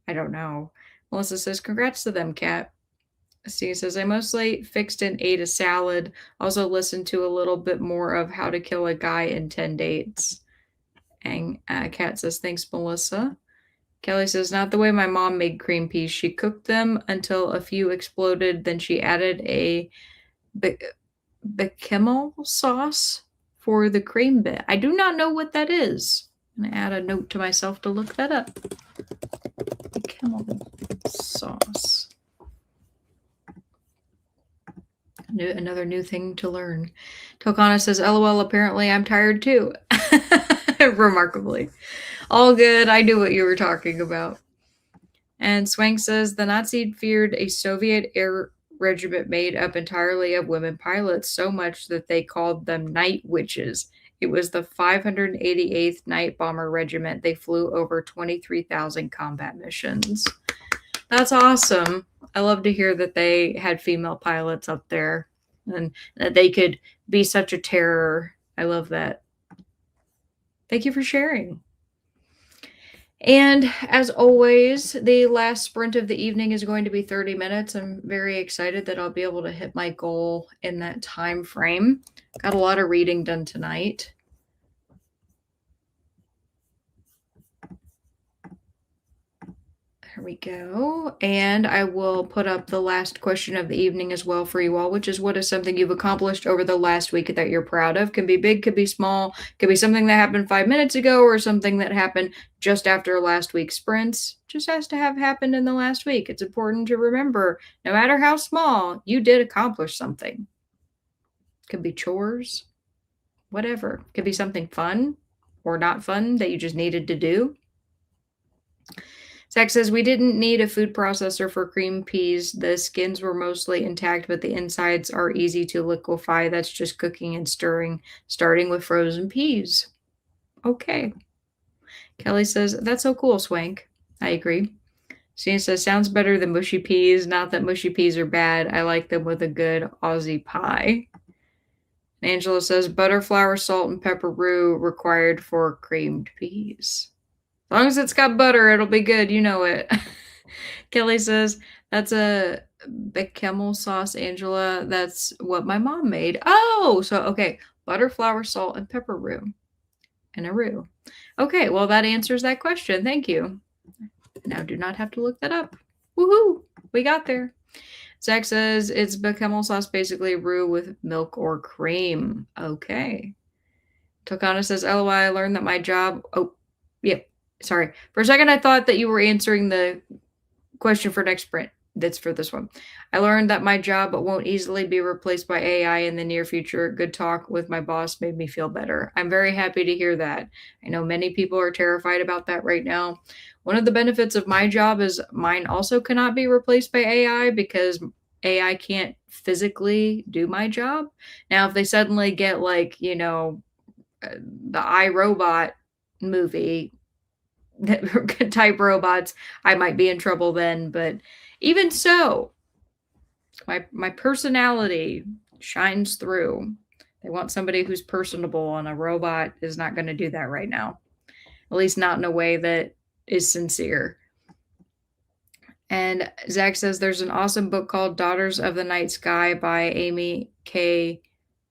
I don't know. Melissa says, congrats to them, Kat. Stina says, I mostly fixed and ate a salad. Also listened to a little bit more of How to Kill a Guy in 10 Dates. And Kat says, thanks, Melissa. Kelly says, not the way my mom made cream peas. She cooked them until a few exploded. Then she added a bechamel sauce for the cream bit. I do not know what that is. I'm going to add a note to myself to look that up. Bechamel sauce. Another new thing to learn. Tokana says, LOL, apparently I'm tired too. Remarkably. All good. I knew what you were talking about. And Swank says, the Nazi feared a Soviet air regiment made up entirely of women pilots so much that they called them night witches. It was the 588th Night Bomber Regiment. They flew over 23,000 combat missions. That's awesome. I love to hear that they had female pilots up there and that they could be such a terror. I love that. Thank you for sharing. And as always, the last sprint of the evening is going to be 30 minutes. I'm very excited that I'll be able to hit my goal in that time frame. Got a lot of reading done tonight. There we go. And I will put up the last question of the evening as well for you all, which is what is something you've accomplished over the last week that you're proud of? Can be big, could be small, could be something that happened 5 minutes ago or something that happened just after last week's sprints. Just has to have happened in the last week. It's important to remember, no matter how small, you did accomplish something. Could be chores, whatever. Could be something fun or not fun that you just needed to do. Zach says, we didn't need a food processor for cream peas. The skins were mostly intact, but the insides are easy to liquefy. That's just cooking and stirring, starting with frozen peas. Okay. Kelly says, that's so cool, Swank. I agree. Stina says, sounds better than mushy peas. Not that mushy peas are bad. I like them with a good Aussie pie. And Angela says, butter, flour, salt, and pepper roux required for creamed peas. As long as it's got butter, it'll be good. You know it. Kelly says, that's a bechamel sauce, Angela. That's what my mom made. Oh, so okay. Butter, flour, salt, and pepper roux. And a roux. Okay, well, that answers that question. Thank you. Now do not have to look that up. Woohoo! We got there. Zach says it's bechamel sauce, basically roux with milk or cream. Okay. Tokana says, LOL, I learned that my job. Oh, yep. Sorry. For a second, I thought that you were answering the question for next sprint. That's for this one. I learned that my job won't easily be replaced by AI in the near future. Good talk with my boss made me feel better. I'm very happy to hear that. I know many people are terrified about that right now. One of the benefits of my job is mine also cannot be replaced by AI because AI can't physically do my job. Now, if they suddenly get like, the iRobot movie type robots, I might be in trouble then. But even so, my personality shines through. They want somebody who's personable, and a robot is not going to do that right now. At least not in a way that is sincere. And Zach says there's an awesome book called Daughters of the Night Sky by Amy K.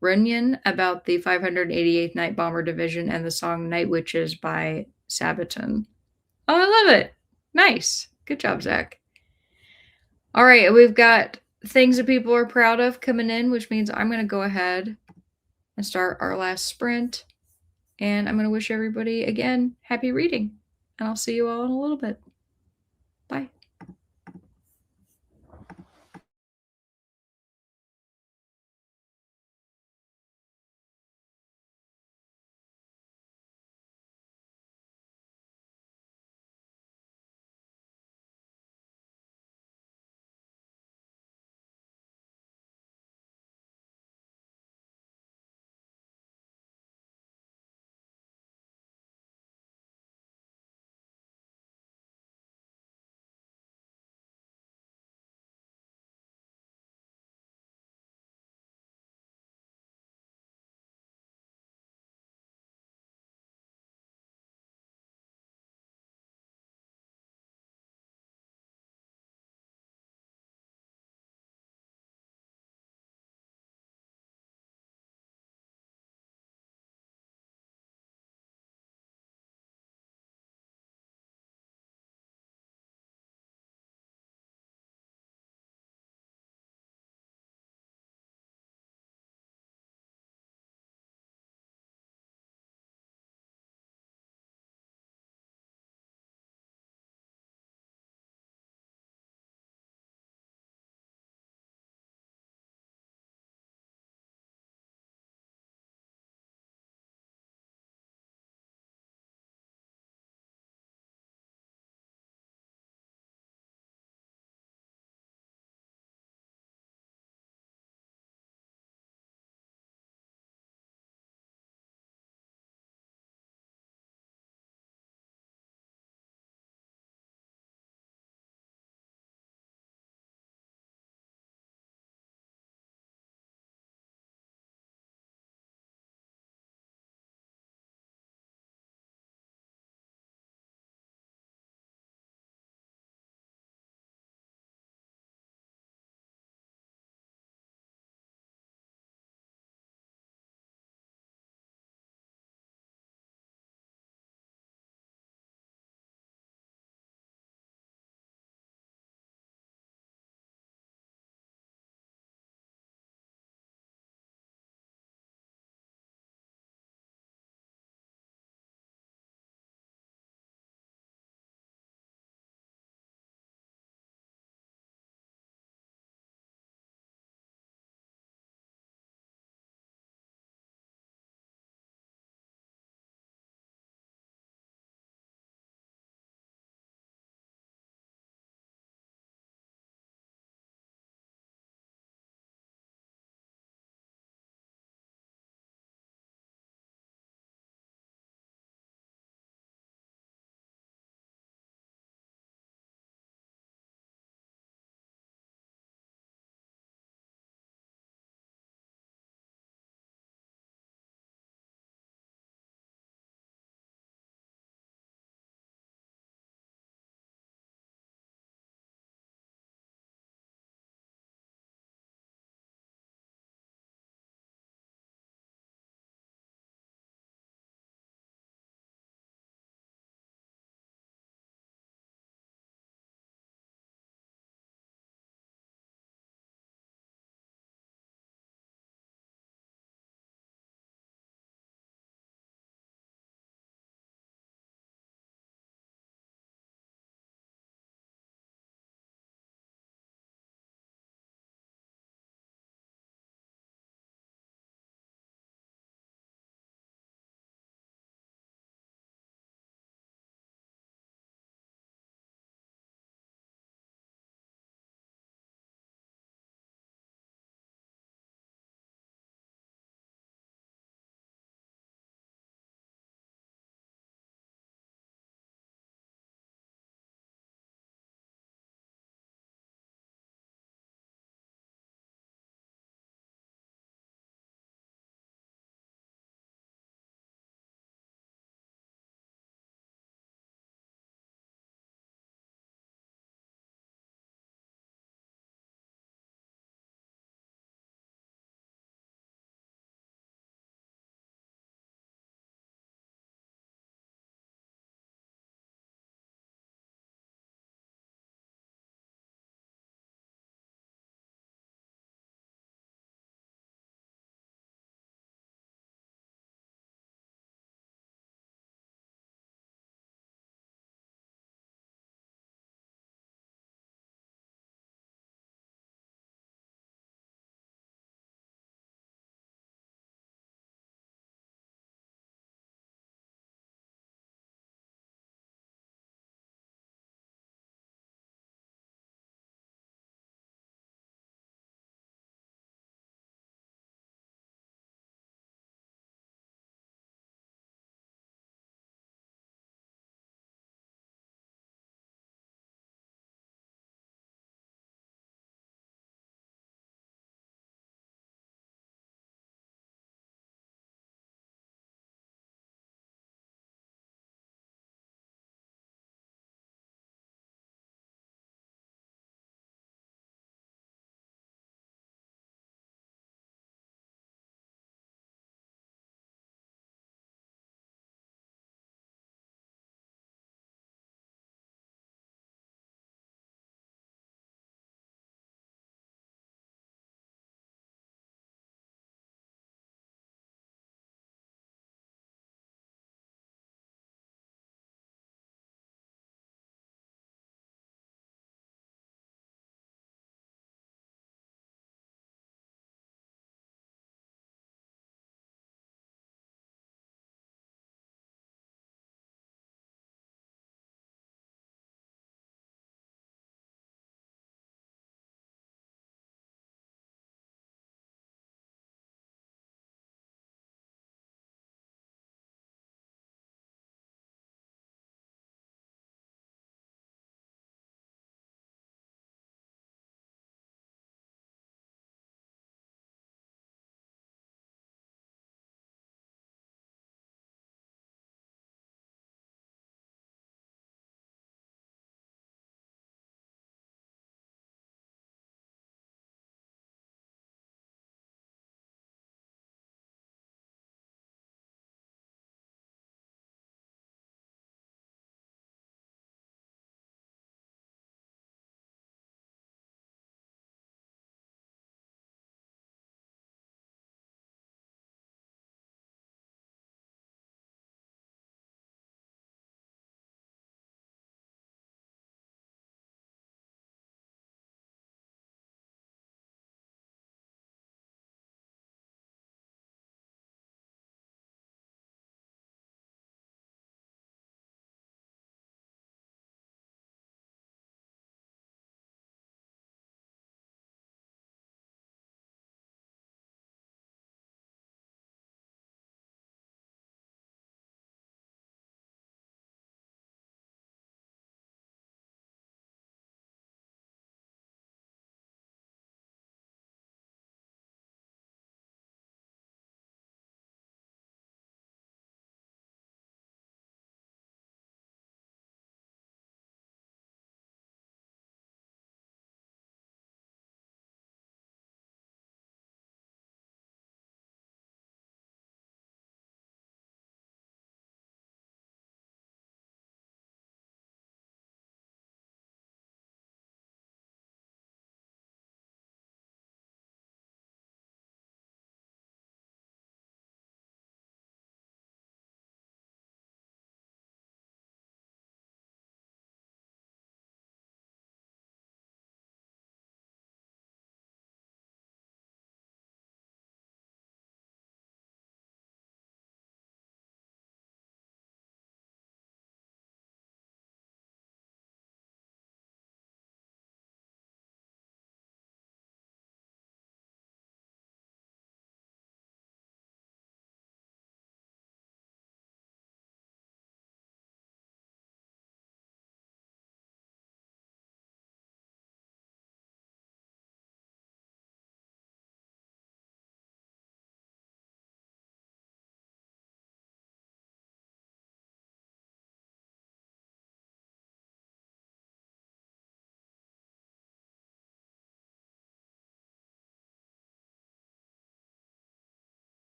Runyon about the 588th Night Bomber Division and the song Night Witches by Sabaton. Oh, I love it. Nice. Good job, Zach. All right, we've got things that people are proud of coming in, which means I'm going to go ahead and start our last sprint. And I'm going to wish everybody, again, happy reading. And I'll see you all in a little bit. Bye.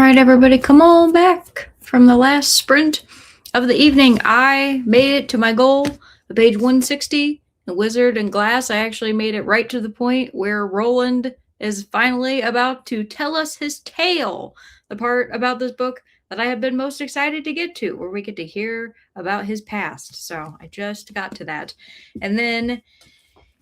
right, everybody, come on back from the last sprint of the evening. I made it to my goal, the page 160, the Wizard and Glass. I actually made it right to the point where Roland is finally about to tell us his tale, the part about this book that I have been most excited to get to, where we get to hear about his past. So I just got to that. And then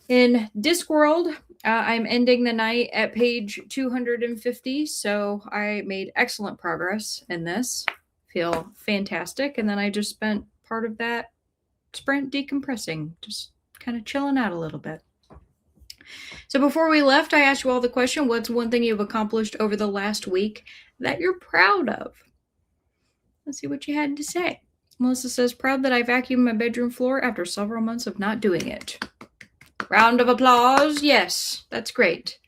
in Discworld, I'm ending the night at page 250, so I made excellent progress in this. Feel fantastic. And then I just spent part of that sprint decompressing, just kind of chilling out a little bit. So before we left, I asked you all the question, what's one thing you've accomplished over the last week that you're proud of? Let's see what you had to say. Melissa says, proud that I vacuumed my bedroom floor after several months of not doing it. Round of applause. Yes, that's great.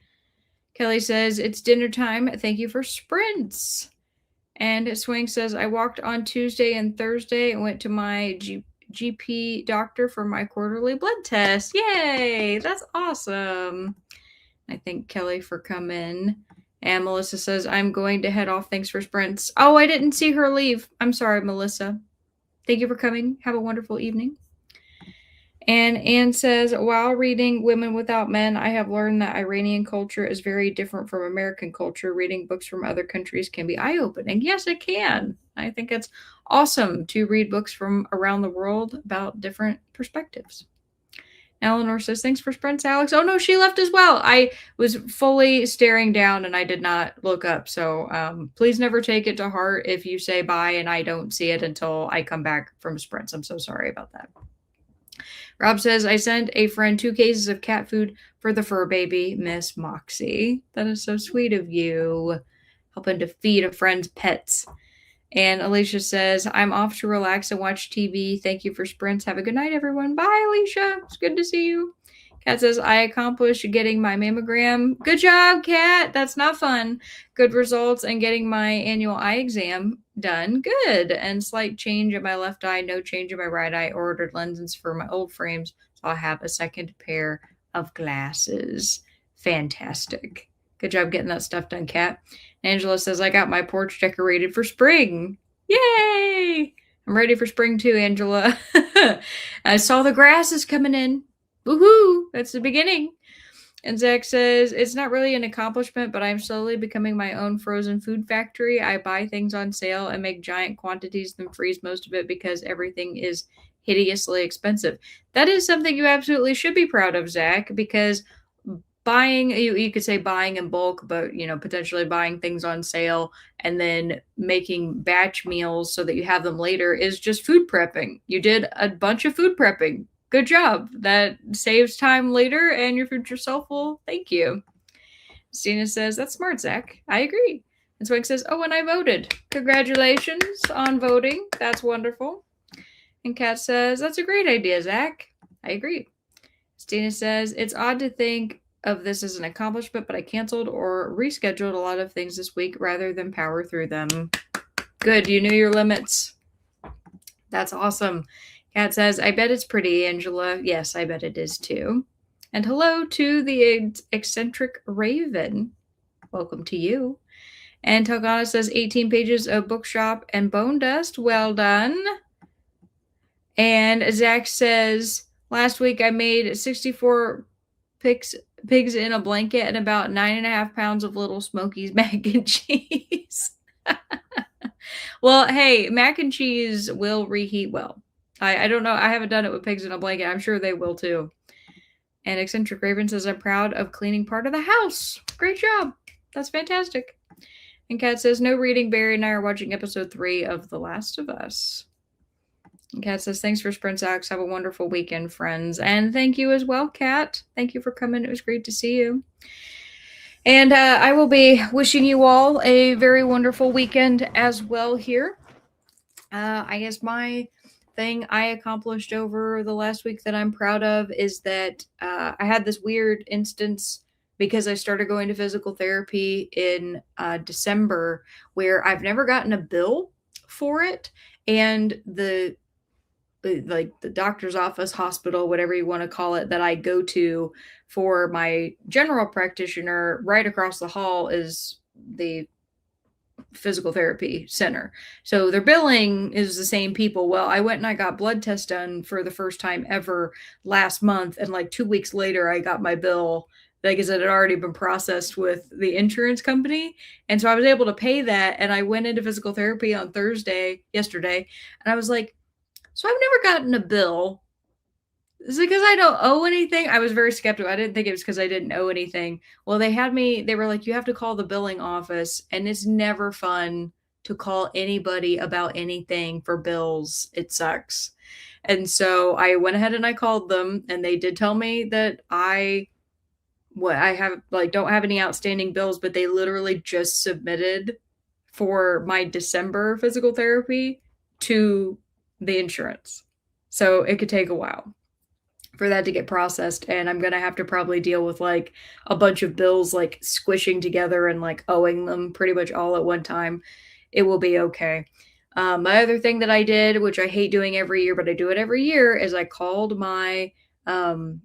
Kelly says, it's dinner time. Thank you for sprints. And Swing says, I walked on Tuesday and Thursday and went to my GP doctor for my quarterly blood test. Yay, that's awesome. I thank Kelly for coming. And Melissa says, I'm going to head off. Thanks for sprints. Oh, I didn't see her leave. I'm sorry, Melissa. Thank you for coming. Have a wonderful evening. And Anne says, while reading Women Without Men, I have learned that Iranian culture is very different from American culture. Reading books from other countries can be eye-opening. Yes, it can. I think it's awesome to read books from around the world about different perspectives. Eleanor says, thanks for sprints, Alex. Oh, no, she left as well. I was fully staring down and I did not look up. So please never take it to heart if you say bye and I don't see it until I come back from sprints. I'm so sorry about that. Rob says, I sent a friend 2 cases of cat food for the fur baby, Miss Moxie. That is so sweet of you, helping to feed a friend's pets. And Alicia says, I'm off to relax and watch TV. Thank you for sprints. Have a good night, everyone. Bye, Alicia. It's good to see you. Kat says, I accomplished getting my mammogram. Good job, Kat. That's not fun. Good results and getting my annual eye exam done. Good. And slight change in my left eye, no change in my right eye. Ordered lenses for my old frames, so I'll have a second pair of glasses. Fantastic. Good job getting that stuff done, Kat. Angela says, I got my porch decorated for spring. Yay! I'm ready for spring too, Angela. I saw the grass is coming in. Woohoo! That's the beginning. And Zach says, it's not really an accomplishment, but I'm slowly becoming my own frozen food factory. I buy things on sale and make giant quantities, then freeze most of it because everything is hideously expensive. That is something you absolutely should be proud of, Zach, because buying, you could say buying in bulk, but, potentially buying things on sale and then making batch meals so that you have them later is just food prepping. You did a bunch of food prepping. Good job. That saves time later and your future self will thank you. Stina says, that's smart, Zach. I agree. And Swig says, oh, and I voted. Congratulations on voting. That's wonderful. And Kat says, that's a great idea, Zach. I agree. Stina says, it's odd to think of this as an accomplishment, but I canceled or rescheduled a lot of things this week rather than power through them. Good. You knew your limits. That's awesome. Kat says, I bet it's pretty, Angela. Yes, I bet it is too. And hello to the eccentric Raven. Welcome to you. And Talgana says, 18 pages of bookshop and bone dust. Well done. And Zach says, last week I made 64 pigs in a blanket and about 9.5 pounds of Little Smokies mac and cheese. Well, hey, mac and cheese will reheat well. I don't know. I haven't done it with pigs in a blanket. I'm sure they will too. And Eccentric Raven says, I'm proud of cleaning part of the house. Great job. That's fantastic. And Kat says, no reading. Barry and I are watching episode 3 of The Last of Us. And Kat says, thanks for sprints, Alex. Have a wonderful weekend, friends. And thank you as well, Kat. Thank you for coming. It was great to see you. And I will be wishing you all a very wonderful weekend as well here. I guess my thing I accomplished over the last week that I'm proud of is that I had this weird instance because I started going to physical therapy in December where I've never gotten a bill for it. And the doctor's office, hospital, whatever you want to call it, that I go to for my general practitioner right across the hall is the physical therapy center. So their billing is the same people. Well, I went and I got blood tests done for the first time ever last month. And like 2 weeks later, I got my bill. Like I said, it had already been processed with the insurance company. And so I was able to pay that. And I went into physical therapy on yesterday. And I was like, so I've never gotten a bill. Is it because I don't owe anything? I was very skeptical. I didn't think it was because I didn't owe anything. Well, they were like, you have to call the billing office, and it's never fun to call anybody about anything for bills. It sucks. And so I went ahead and I called them, and they did tell me that I have like don't have any outstanding bills, but they literally just submitted for my December physical therapy to the insurance. So it could take a while for that to get processed, and I'm gonna have to probably deal with like a bunch of bills like squishing together and like owing them pretty much all at one time. It will be okay. My other thing that I did, which I hate doing every year, but I do it every year, is I called my um,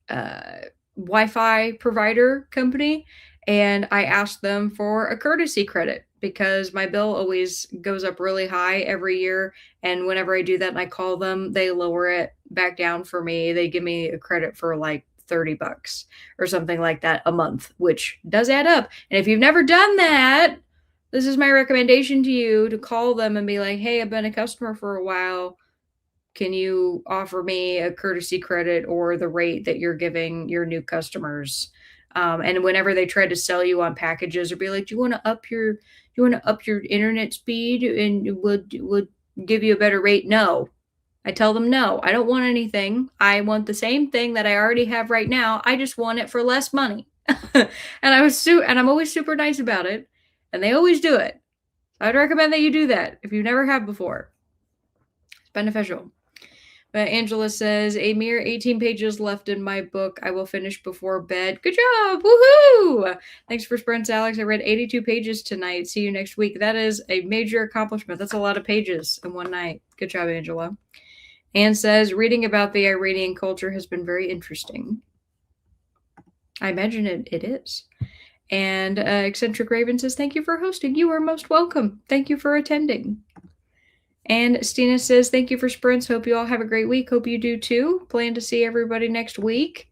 uh, Wi-Fi provider company and I asked them for a courtesy credit because my bill always goes up really high every year. And whenever I do that and I call them, they lower it back down for me. They give me a credit for like $30 or something like that a month, which does add up. And if you've never done that, this is my recommendation to you to call them and be like, hey, I've been a customer for a while. Can you offer me a courtesy credit or the rate that you're giving your new customers? And whenever they try to sell you on packages or be like, do you want to up your internet speed and would give you a better rate? No. I tell them no. I don't want anything. I want the same thing that I already have right now. I just want it for less money. and I'm always super nice about it, and they always do it. I'd recommend that you do that if you never have before. It's beneficial. But Angela says, a mere 18 pages left in my book. I will finish before bed. Good job. Woohoo. Thanks for sprints, Alex. I read 82 pages tonight. See you next week. That is a major accomplishment. That's a lot of pages in one night. Good job, Angela. Anne says, reading about the Iranian culture has been very interesting. I imagine it is. And Eccentric Raven says, thank you for hosting. You are most welcome. Thank you for attending. And Stina says, thank you for sprints. Hope you all have a great week. Hope you do too. Plan to see everybody next week.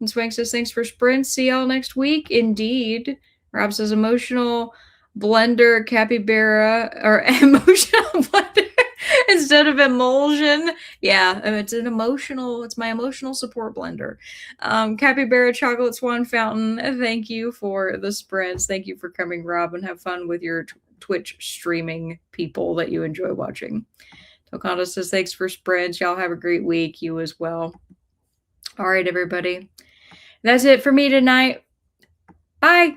And Swank says, thanks for sprints. See y'all next week. Indeed. Rob says, emotional blender capybara or emotional blender instead of emulsion. Yeah, it's my emotional support blender. Capybara chocolate swan fountain. Thank you for the sprints. Thank you for coming, Rob, and have fun with your Twitch streaming people that you enjoy watching. Tokanda says, thanks for sprints. Y'all have a great week. You as well. All right, everybody. That's it for me tonight. Bye.